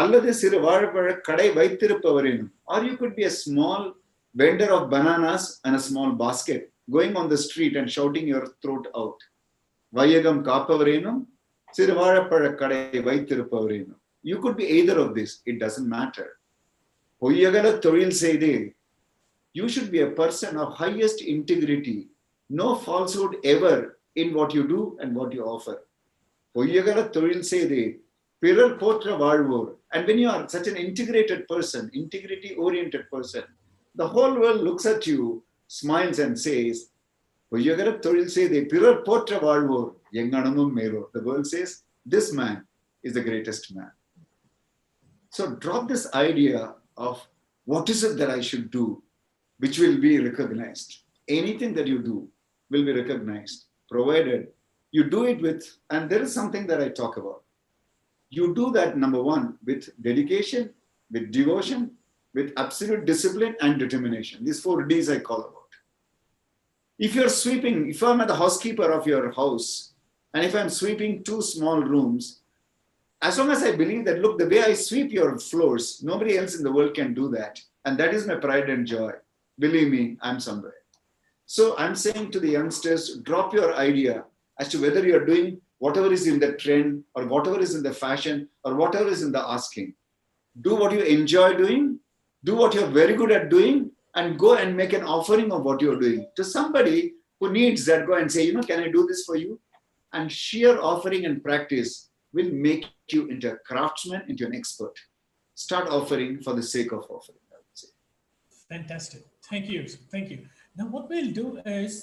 [SPEAKER 2] அல்லது சிறு வாழைப்பழ கடை வைத்திருப்பவரேனும். Or you could be a small vendor of bananas and a small basket going on the street and shouting your throat out. வையகம் காப்பவரேனும் சிறு வாழைப்பழ கடை வைத்திருப்பவரேனும். You could be either of this. It doesn't matter. பொய்யகல தொழில் செய்தே. You should be a person of highest integrity. No falsehood ever in what you do and what you offer. பொய்யகல தொழில் செய்தே. பிறர் போற்ற வாழ்வோர். And when you are such an integrated person, integrity-oriented person, the whole world looks at you, smiles and says, பொய்யகல தொழில் செய்தே பிறர் போற்ற வாழ்வோர் எங்கனமும் மேலோ. The world says, this man is the greatest man. So drop this idea of what is it that I should do, which will be recognized. Anything that you do will be recognized, provided you do it with, and there is something that I talk about. You do that, number one, with dedication, with devotion, with absolute discipline and determination. These 4 Ds I call about. If you're sweeping, if I'm the housekeeper of your house, and if I'm sweeping 2 small rooms, as long as I believe that, look, the way I sweep your floors, nobody else in the world can do that. And that is my pride and joy. Believe me, I'm somewhere. So I'm saying to the youngsters, drop your idea as to whether you're doing whatever is in the trend or whatever is in the fashion or whatever is in the asking. Do what you enjoy doing, do what you're very good at doing, and go and make an offering of what you're doing to somebody who needs that. Go and say, can I do this for you? And sheer offering and practice will make you into a craftsman, into an expert. Start offering for the sake of offering, I would say.
[SPEAKER 1] Fantastic. Thank you. Thank you. Now, what we'll do is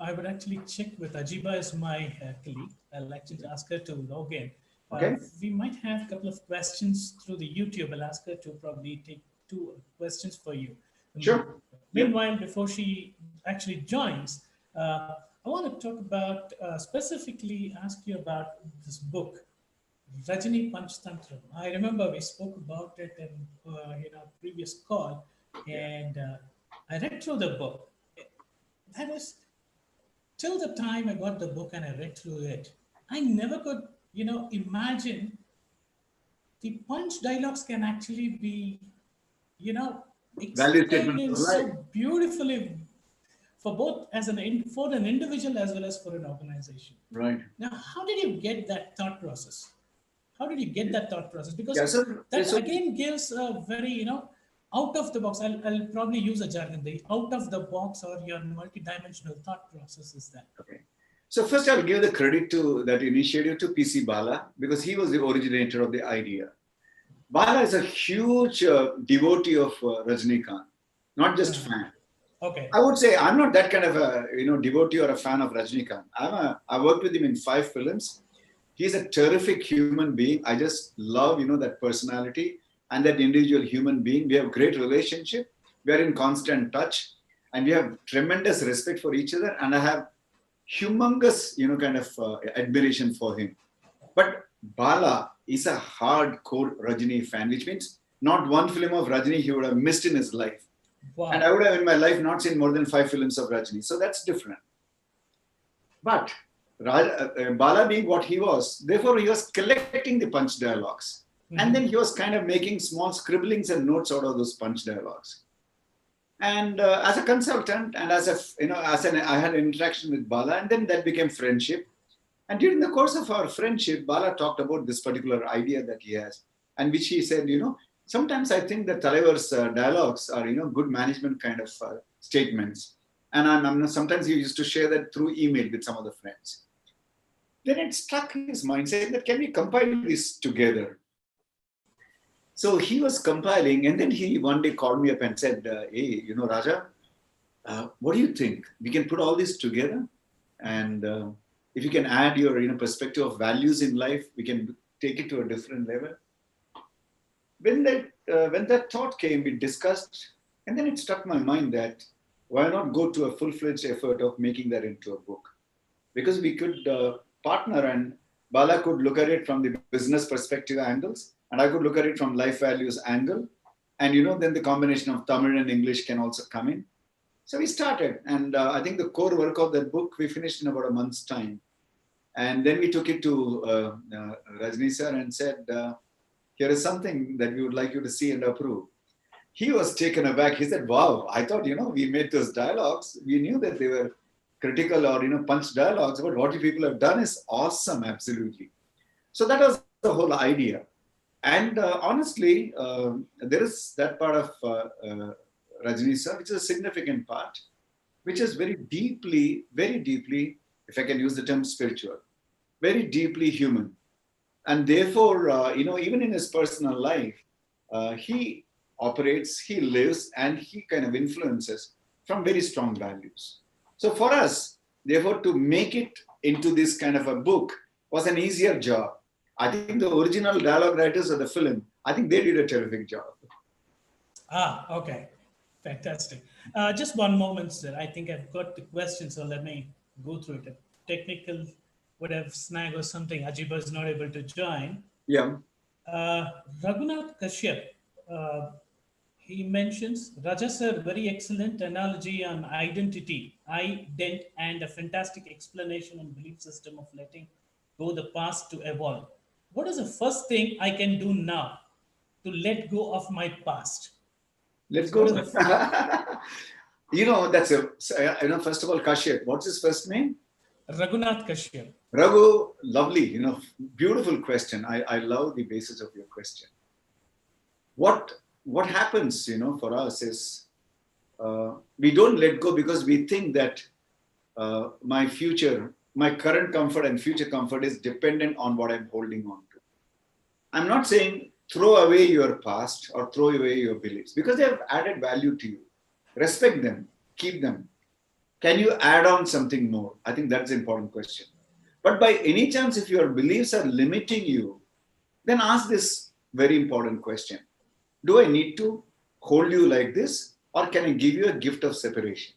[SPEAKER 1] I would actually check with Ajiba as my colleague. I'll actually ask her to log in.
[SPEAKER 2] Okay.
[SPEAKER 1] We might have a couple of questions through the YouTube. I'll ask her to probably take 2 questions for you.
[SPEAKER 2] Sure.
[SPEAKER 1] Meanwhile, before she actually joins, I want to talk about, specifically ask you about this book, Rajani Panchtantra. I remember we spoke about it in our previous call, and I read through the book. That is, till the time I got the book and I read through it, I never could, imagine the punch dialogues can actually be,
[SPEAKER 2] Value
[SPEAKER 1] explained
[SPEAKER 2] statement
[SPEAKER 1] in
[SPEAKER 2] of
[SPEAKER 1] so
[SPEAKER 2] life.
[SPEAKER 1] beautifully for both for an individual as well as for an organization.
[SPEAKER 2] Right.
[SPEAKER 1] Now, how did you get that thought process? How did you get that thought process? Because
[SPEAKER 2] Yeah, so,
[SPEAKER 1] that
[SPEAKER 2] so
[SPEAKER 1] again gives a very, out of the box. I'll probably use a jargon. The out of the box or your multi-dimensional thought process is that.
[SPEAKER 2] Okay. So first I'll give the credit to that initiative to PC Bala because he was the originator of the idea. Bala is a huge devotee of Rajnikant, not just fan.
[SPEAKER 1] Okay.
[SPEAKER 2] I would say I'm not that kind of a devotee or a fan of Rajnikant. I worked with him in 5 films. He's a terrific human being. I just love that personality and that individual human being. We have great relationship. We are in constant touch, and we have tremendous respect for each other. And I have humongous kind of admiration for him. But Bala is a hardcore Rajini fan, which means not one film of Rajini he would have missed in his life.
[SPEAKER 1] Wow.
[SPEAKER 2] And I would have in my life not seen more than 5 films of Rajini. So that's different. But Bala being what he was, therefore he was collecting the punch dialogues. Mm-hmm. And then he was kind of making small scribblings and notes out of those punch dialogues. And as a consultant and I had an interaction with Bala, and then that became friendship. And during the course of our friendship, Bala talked about this particular idea that he has, and which he said, sometimes I think that Talavar's dialogues are, good management kind of statements. And sometimes he used to share that through email with some of the friends. Then it struck his mind, saying that can we compile this together? So he was compiling, and then he one day called me up and said, hey, Raja, what do you think? We can put all this together, and if you can add your perspective of values in life, we can take it to a different level. When that thought came, we discussed, and then it struck my mind that why not go to a full-fledged effort of making that into a book? Because we could partner, and Bala could look at it from the business perspective angles, and I could look at it from life values angle. And then the combination of Tamil and English can also come in. So we started, and I think the core work of that book, we finished in about a month's time. And then we took it to Rajni sir and said, here is something that we would like you to see and approve. He was taken aback. He said, wow, I thought, we made those dialogues. We knew that they were critical or, punch dialogues, but what you people have done is awesome, absolutely. So that was the whole idea. And honestly, there is that part of Rajni sir, which is a significant part, which is very deeply, if I can use the term spiritual, very deeply human. And therefore, even in his personal life, he operates, he lives, and he kind of influences from very strong values. So for us, therefore, to make it into this kind of a book was an easier job. I think the original dialogue writers of the film, I think they did a terrific job.
[SPEAKER 1] Okay. Fantastic. Just one moment, sir. I think I've got the question, so let me go through it. A technical would have snag or something. Ajiba is not able to join.
[SPEAKER 2] Yeah.
[SPEAKER 1] Raghunath Kashyap, he mentions, Raja sir, very excellent analogy on identity, ident, and a fantastic explanation on belief system of letting go the past to evolve. What is the first thing I can do now to let go of my past?
[SPEAKER 2] Let's go. That's first of all, Kashyap, what's his first name?
[SPEAKER 1] Raghunath Kashyap.
[SPEAKER 2] Raghu, lovely, beautiful question. I love the basis of your question. What happens, for us is we don't let go because we think that my current comfort and future comfort is dependent on what I'm holding on to. I'm not saying throw away your past or throw away your beliefs because they have added value to you. Respect them, keep them. Can you add on something more? I think that's an important question. But by any chance, if your beliefs are limiting you, then ask this very important question. Do I need to hold you like this, or can I give you a gift of separation?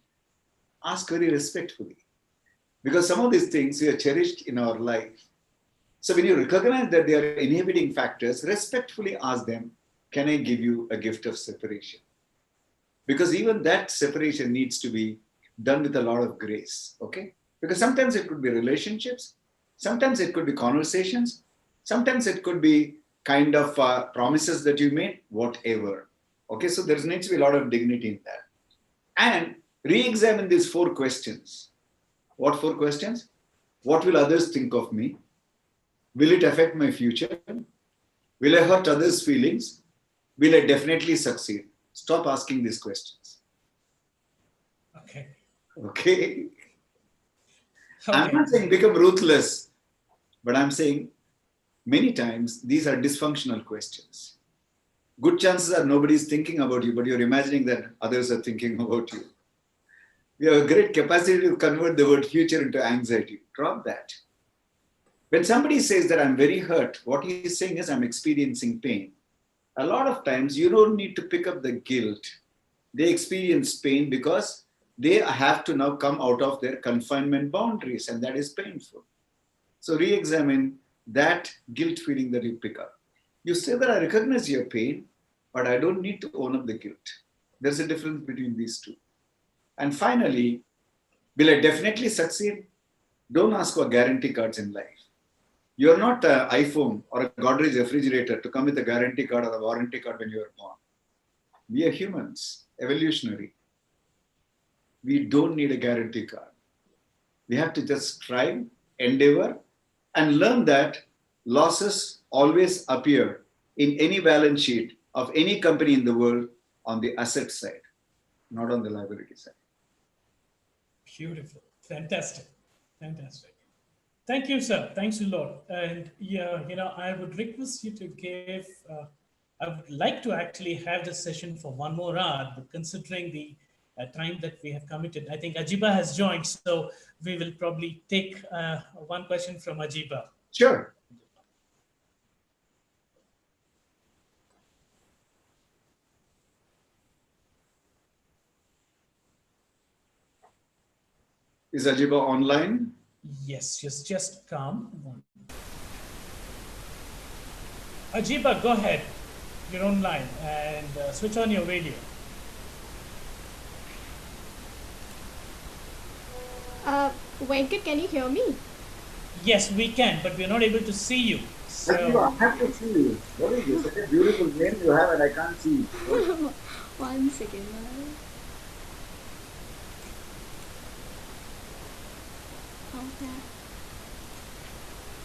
[SPEAKER 2] Ask very respectfully. Because some of these things we are cherished in our life. So when you recognize that they are inhibiting factors, respectfully ask them, can I give you a gift of separation? Because even that separation needs to be done with a lot of grace, okay? Because sometimes it could be relationships, sometimes it could be conversations, sometimes it could be kind of promises that you made, whatever. Okay, so there needs to be a lot of dignity in that. And re-examine these 4 questions. What 4 questions? What will others think of me? Will it affect my future? Will I hurt others' feelings? Will I definitely succeed? Stop asking these questions.
[SPEAKER 1] Okay.
[SPEAKER 2] Okay? I'm
[SPEAKER 1] Okay.
[SPEAKER 2] not saying become ruthless, but I'm saying many times these are dysfunctional questions. Good chances are nobody's thinking about you, but you're imagining that others are thinking about you. We have a great capacity to convert the word future into anxiety. Drop that. When somebody says that I'm very hurt, what he's saying is I'm experiencing pain. A lot of times you don't need to pick up the guilt. They experience pain because they have to now come out of their confinement boundaries, and that is painful. So re-examine that guilt feeling that you pick up. You say that I recognize your pain, but I don't need to own up the guilt. There's a difference between these two. And finally, will I definitely succeed? Don't ask for guarantee cards in life. You're not an iPhone or a Godrej refrigerator to come with a guarantee card or a warranty card when you were born. We are humans, evolutionary. We don't need a guarantee card. We have to just strive, endeavor, and learn that losses always appear in any balance sheet of any company in the world on the asset side, not on the liability side.
[SPEAKER 1] Beautiful. Fantastic. Fantastic. Thank you, sir. Thanks a lot. And yeah, I would request you to give, I would like to actually have this session for 1 more hour, but considering the time that we have committed, I think Ajiba has joined. So we will probably take one question from Ajiba.
[SPEAKER 2] Sure. Is Ajiba online?
[SPEAKER 1] Yes, just come. Ajiba, go ahead. You're online and switch on your video.
[SPEAKER 3] Venkat, can you hear me?
[SPEAKER 1] Yes, we can, but we're not able to see you.
[SPEAKER 2] Ajiba, I have to see you. What is this? Such a beautiful name you have, and I can't see you.
[SPEAKER 3] 1 second. Okay.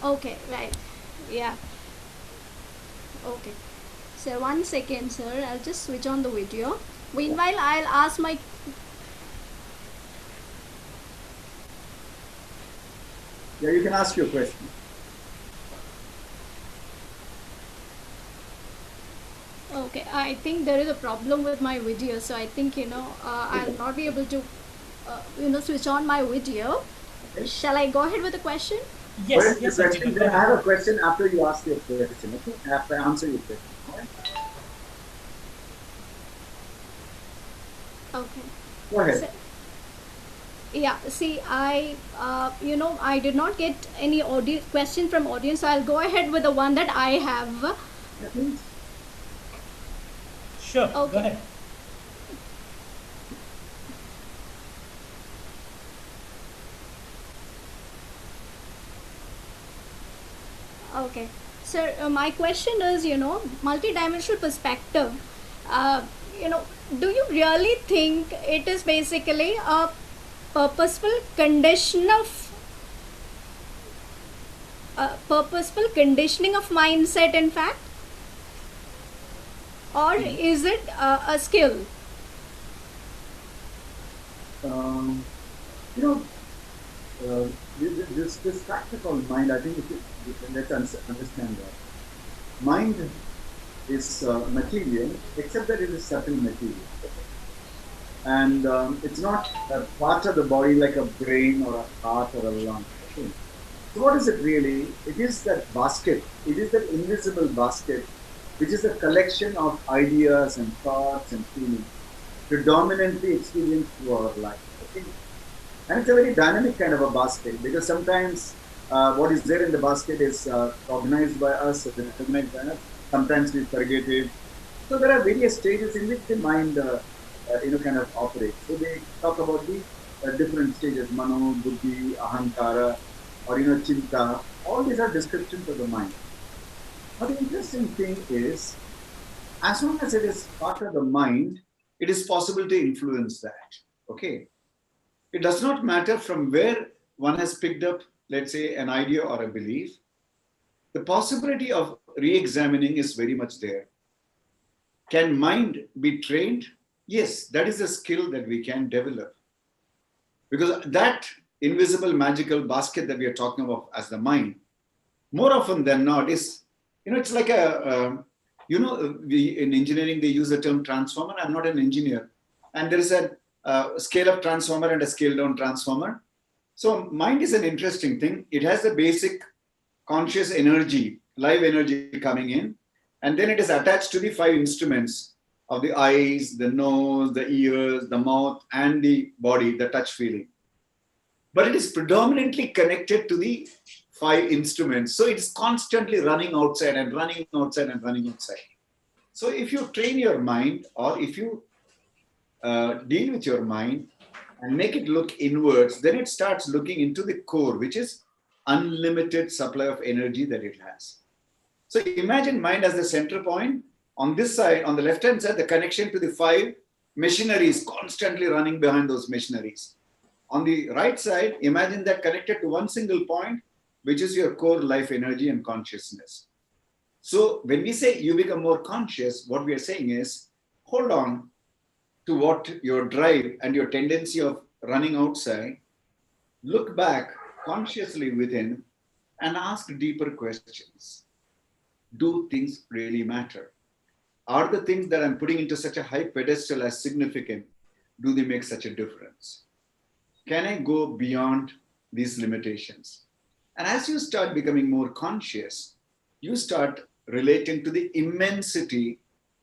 [SPEAKER 3] Okay, right. Yeah. Okay. Sir, 1 second, sir. I'll just switch on the video. Meanwhile, I'll ask my.
[SPEAKER 2] Yeah, you can ask your question.
[SPEAKER 3] Okay, I think there is a problem with my video, so I think I'll not be able to switch on my video.
[SPEAKER 2] Okay.
[SPEAKER 3] Shall I go ahead with the question?
[SPEAKER 1] Yes,
[SPEAKER 2] Yes,
[SPEAKER 1] Ajiba,
[SPEAKER 2] question.
[SPEAKER 1] go
[SPEAKER 2] Then I
[SPEAKER 1] ahead.
[SPEAKER 2] have a question after you ask your question. Okay, after I answer your question. All right?
[SPEAKER 3] Okay.
[SPEAKER 2] Go ahead.
[SPEAKER 3] So, yeah, see, I did not get any question from audience, so I'll go ahead with the one that I have.
[SPEAKER 2] Yeah, please.
[SPEAKER 1] Sure, go
[SPEAKER 3] Okay.
[SPEAKER 1] ahead.
[SPEAKER 3] Okay. Sir, my question is, multidimensional perspective. Uh, do you really think it is basically a purposeful conditioning of mindset, in fact, or is it a skill?
[SPEAKER 2] Um, you know, this factor called mind, I think let's understand that. Mind is material, except that it is subtle material. And it's not a part of the body like a brain or a heart or a lung. Okay. So what is it really? It is that basket. It is that invisible basket, which is a collection of ideas and thoughts and feelings predominantly experienced through our life. Okay? And it's a very dynamic kind of a basket because sometimes what is there in the basket is cognized by us, recognized by us. Sometimes we forget it. So there are various stages in which the mind, kind of operates. So they talk about the different stages: mano, buddhi, ahankara, or chinta. All these are descriptions of the mind. But the interesting thing is, as long as it is part of the mind, it is possible to influence that. Okay. It does not matter from where one has picked up, let's say, an idea or a belief. The possibility of re-examining is very much there. Can mind be trained? Yes, that is a skill that we can develop. Because that invisible magical basket that we are talking about as the mind, more often than not is, it's like in engineering, they use the term transformer. I'm not an engineer. And there is a scale up transformer and a scale down transformer. So mind is an interesting thing. It has the basic conscious energy, live energy coming in. And then it is attached to the 5 instruments of the eyes, the nose, the ears, the mouth, and the body, the touch feeling. But it is predominantly connected to the 5 instruments. So it's constantly running outside and running outside and running outside. So if you train your mind, or if you deal with your mind and make it look inwards, then it starts looking into the core, which is unlimited supply of energy that it has. So imagine mind as the center point. On this side, on the left-hand side, the connection to the 5 machineries constantly running behind those machineries. On the right side, imagine that connected to one single point, which is your core life energy and consciousness. So when we say you become more conscious, what we are saying is, hold on to what your drive and your tendency of running outside, look back consciously within and ask deeper questions. Do things really matter? Are the things that I'm putting into such a high pedestal as significant? Do they make such a difference? Can I go beyond these limitations? And as you start becoming more conscious, you start relating to the immensity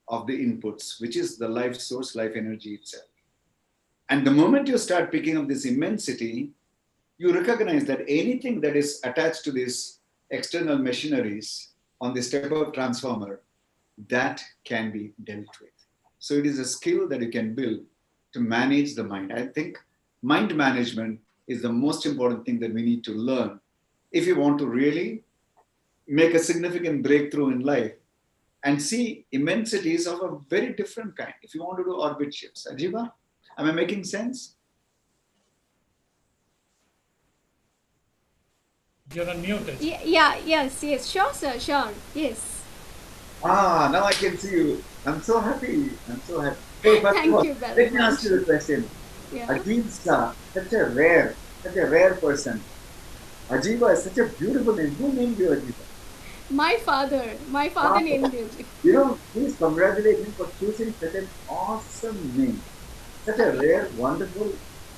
[SPEAKER 2] of the inputs, which is the life source, life energy itself. And the moment you start picking up this immensity, you recognize that anything that is attached to these external machineries on the step-up transformer, that can be dealt with. So it is a skill that you can build to manage the mind. I think mind management is the most important thing that we need to learn if you want to really make a significant breakthrough in life and see immensities of a very different kind. If you want to do orbit shifts. Ajiba, am I making sense?
[SPEAKER 1] You're unmuted.
[SPEAKER 3] Yes, sure, sir, sure, yes.
[SPEAKER 2] Now I can see you. I'm so happy. So, first
[SPEAKER 3] Thank
[SPEAKER 2] of all,
[SPEAKER 3] you very
[SPEAKER 2] let me
[SPEAKER 3] much.
[SPEAKER 2] ask you a question.
[SPEAKER 3] Yeah.
[SPEAKER 2] Ajib, such a rare person. Ajiba is such a beautiful name. Who named you Ajiba?
[SPEAKER 3] My father named it.
[SPEAKER 2] Please congratulate him for choosing such an awesome name. Such a rare, wonderful,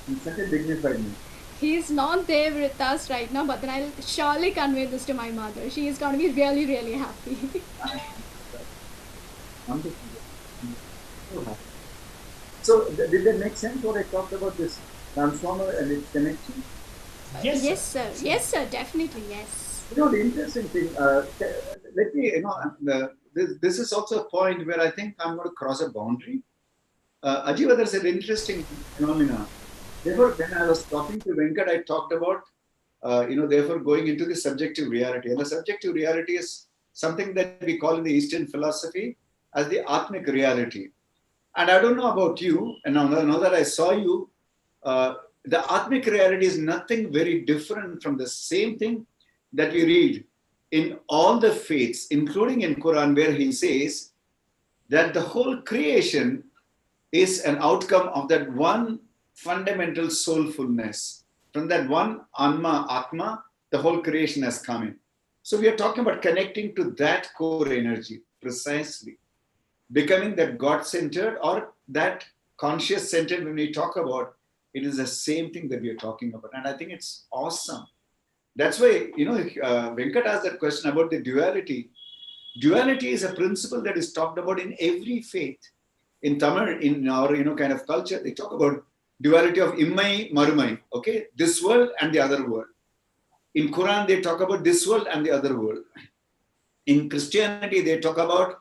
[SPEAKER 2] and such a dignified name.
[SPEAKER 3] He's not there with us right now, but then I'll surely convey this to my mother. She is going to be really, really happy.
[SPEAKER 2] Wonderful. So happy. So, did that make sense what I talked about this transformer and its connection?
[SPEAKER 3] Yes, sir, definitely, yes.
[SPEAKER 2] The interesting thing, let me, this is also a point where I think I'm going to cross a boundary. Ajiva, there's an interesting phenomena. Therefore, when I was talking to Venkat, I talked about, therefore going into the subjective reality. And the subjective reality is something that we call in the Eastern philosophy as the Atmic reality. And I don't know about you, and now that I saw you, the Atmic reality is nothing very different from the same thing that we read in all the faiths, including in Quran, where he says that the whole creation is an outcome of that one fundamental soulfulness. From that one Atma, the whole creation has come in. So we are talking about connecting to that core energy, precisely. Becoming that God-centered or that conscious-centered when we talk about, it is the same thing that we are talking about. And I think it's awesome. That's why, Venkat asked that question about the duality. Duality is a principle that is talked about in every faith. In Tamil, in our, kind of culture, they talk about duality of Immai, Marumai, okay? This world and the other world. In Quran, they talk about this world and the other world. In Christianity, they talk about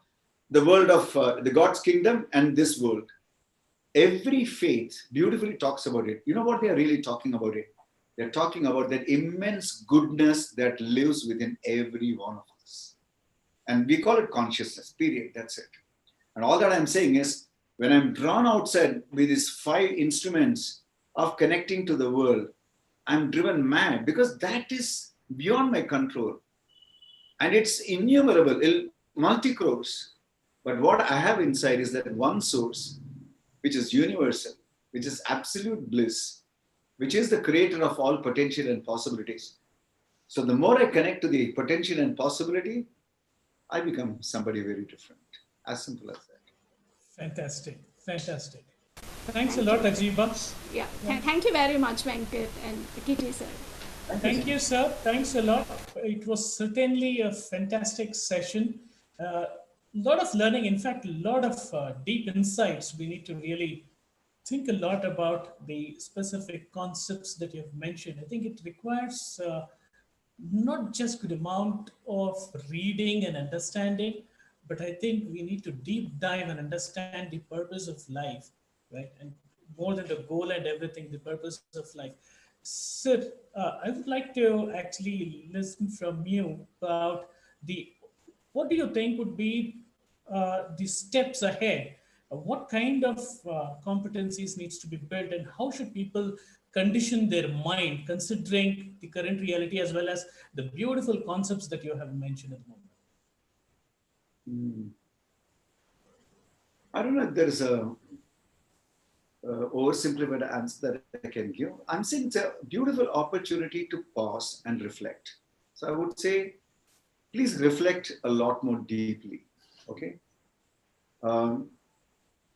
[SPEAKER 2] the world of the God's kingdom and this world. Every faith beautifully talks about it. You know what they are really talking about it? They're talking about that immense goodness that lives within every one of us. And we call it consciousness, period. That's it. And all that I'm saying is, when I'm drawn outside with these 5 instruments of connecting to the world, I'm driven mad because that is beyond my control. And it's innumerable, multi-crores. But what I have inside is that one source, which is universal, which is absolute bliss, which is the creator of all potential and possibilities. So the more I connect to the potential and possibility, I become somebody very different. As simple as that.
[SPEAKER 1] Fantastic, fantastic. Thanks a
[SPEAKER 3] Thank
[SPEAKER 1] lot,
[SPEAKER 3] you.
[SPEAKER 1] Ajiba.
[SPEAKER 3] Yeah,
[SPEAKER 1] Yeah.
[SPEAKER 3] thank you very much, Venkat and Kitty sir.
[SPEAKER 1] Thank you, sir. Thanks a lot. It was certainly a fantastic session. A lot of learning, in fact, a lot of deep insights. We need to really think a lot about the specific concepts that you've mentioned. I think it requires not just good amount of reading and understanding, but I think we need to deep dive and understand the purpose of life, right? And more than the goal and everything, the purpose of life. Sid, I would like to actually listen from you about the what do you think would be the steps ahead? What kind of competencies needs to be built, and how should people condition their mind, considering the current reality as well as the beautiful concepts that you have mentioned at the moment?
[SPEAKER 2] Hmm. I don't know if there is a oversimplified answer that I can give. I'm saying it's a beautiful opportunity to pause and reflect. So I would say, please reflect a lot more deeply. Okay. Um,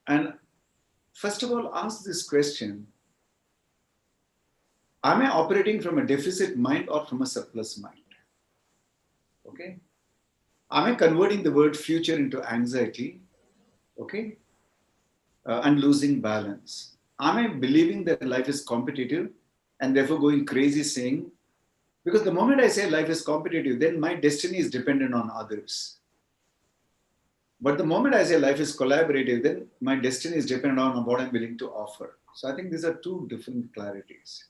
[SPEAKER 2] and first of all, ask this question: am I operating from a deficit mind or from a surplus mind? Okay. Am I converting the word future into anxiety? Okay. And losing balance? Am I believing that life is competitive and therefore going crazy saying, because the moment I say life is competitive, then my destiny is dependent on others. But the moment I say life is collaborative, then my destiny is dependent on what I'm willing to offer. So I think these are two different clarities.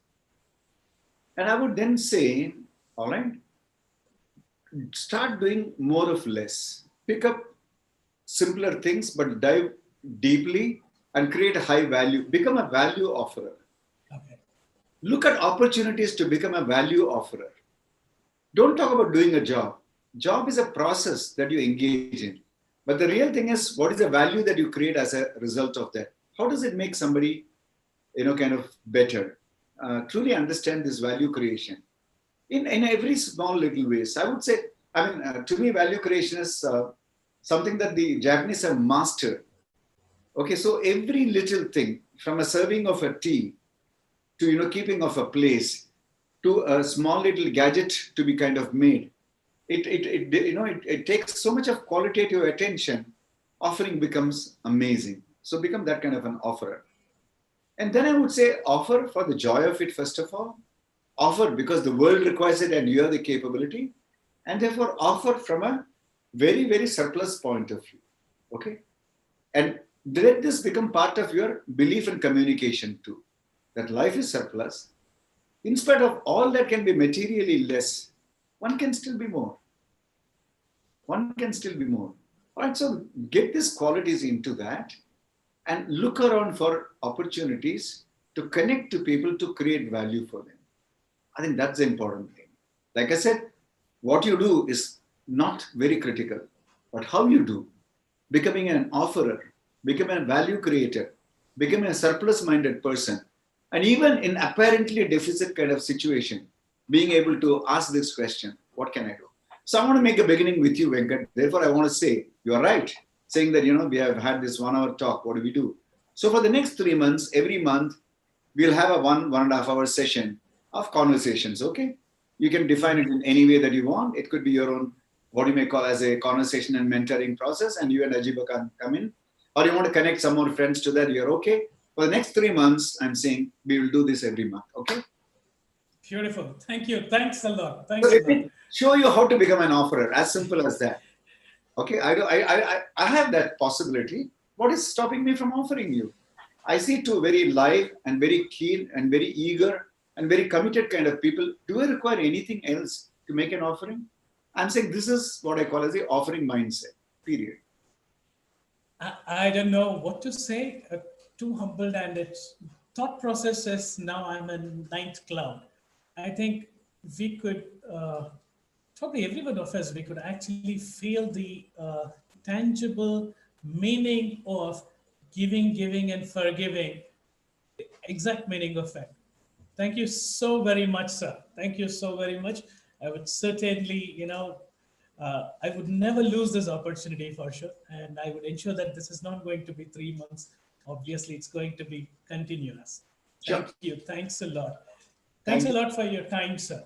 [SPEAKER 2] And I would then say, all right, start doing more of less. Pick up simpler things, but dive deeply and create a high value. Become a value offerer.
[SPEAKER 1] Okay.
[SPEAKER 2] Look at opportunities to become a value offerer. Don't talk about doing a job. Job is a process that you engage in. But the real thing is, what is the value that you create as a result of that? How does it make somebody, kind of better? Truly understand this value creation in every small little ways. I would say, to me, value creation is something that the Japanese have mastered. Okay, so every little thing, from a serving of a tea to keeping of a place to a small little gadget to be kind of made, it takes so much of qualitative attention. Offering becomes amazing. So become that kind of an offerer. And then I would say offer for the joy of it, first of all. Offer because the world requires it and you have the capability. And therefore offer from a very, very surplus point of view. Okay. And let this become part of your belief and communication too. That life is surplus. In spite of all that can be materially less, one can still be more. One can still be more. All right, so get these qualities into that and look around for opportunities to connect to people to create value for them. I think that's the important thing. Like I said, what you do is not very critical, but how you do, becoming an offerer, becoming a value creator, becoming a surplus minded person, and even in apparently deficit kind of situation, being able to ask this question, what can I do? So I want to make a beginning with you, Venkat. Therefore, I want to say, you're right, saying that, we have had this 1 hour talk. What do we do? So for the next 3 months, every month, we'll have a 1.5 hour session of conversations, okay? You can define it in any way that you want. It could be your own, what you may call as a conversation and mentoring process, and you and Ajiba can come in. Or you want to connect some more friends to that, you're okay. For the next 3 months, I'm saying we will do this every month, okay?
[SPEAKER 1] Beautiful. Thank you. Thanks a lot.
[SPEAKER 2] So
[SPEAKER 1] Thanks a
[SPEAKER 2] let
[SPEAKER 1] lot.
[SPEAKER 2] me show you how to become an offerer, as simple as that. Okay, I have that possibility. What is stopping me from offering you? I see two very live and very keen and very eager and very committed kind of people. Do I require anything else to make an offering? I'm saying this is what I call as the offering mindset, period.
[SPEAKER 1] I don't know what to say. Too humbled, and its thought process is now I'm in ninth cloud. I think we could, probably every one of us, we could actually feel the tangible meaning of giving, giving, and forgiving, the exact meaning of it. Thank you so very much, sir. Thank you so very much. I would certainly, I would never lose this opportunity for sure. And I would ensure that this is not going to be 3 months. Obviously, it's going to be continuous.
[SPEAKER 2] Sure.
[SPEAKER 1] Thank you. Thanks a lot. Thanks
[SPEAKER 2] Thank
[SPEAKER 1] a
[SPEAKER 2] you.
[SPEAKER 1] lot for your time, sir.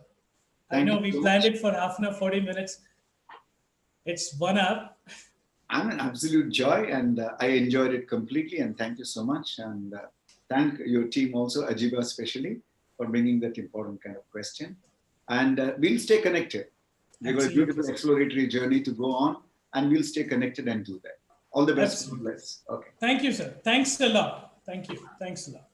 [SPEAKER 1] I
[SPEAKER 2] Thank
[SPEAKER 1] know
[SPEAKER 2] you
[SPEAKER 1] we
[SPEAKER 2] so
[SPEAKER 1] planned
[SPEAKER 2] much.
[SPEAKER 1] it for half an hour, 40 minutes. It's 1 hour.
[SPEAKER 2] I'm an absolute joy, and I enjoyed it completely. And thank you so much. And thank your team also, Ajiba especially, for bringing that important kind of question. And we'll stay connected. We've got a
[SPEAKER 1] Absolutely.
[SPEAKER 2] beautiful exploratory journey to go on, and we'll stay connected and do that. All the best.
[SPEAKER 1] Absolutely.
[SPEAKER 2] Bless. Okay.
[SPEAKER 1] Thank you, sir. Thanks a lot. Thank you. Thanks a lot.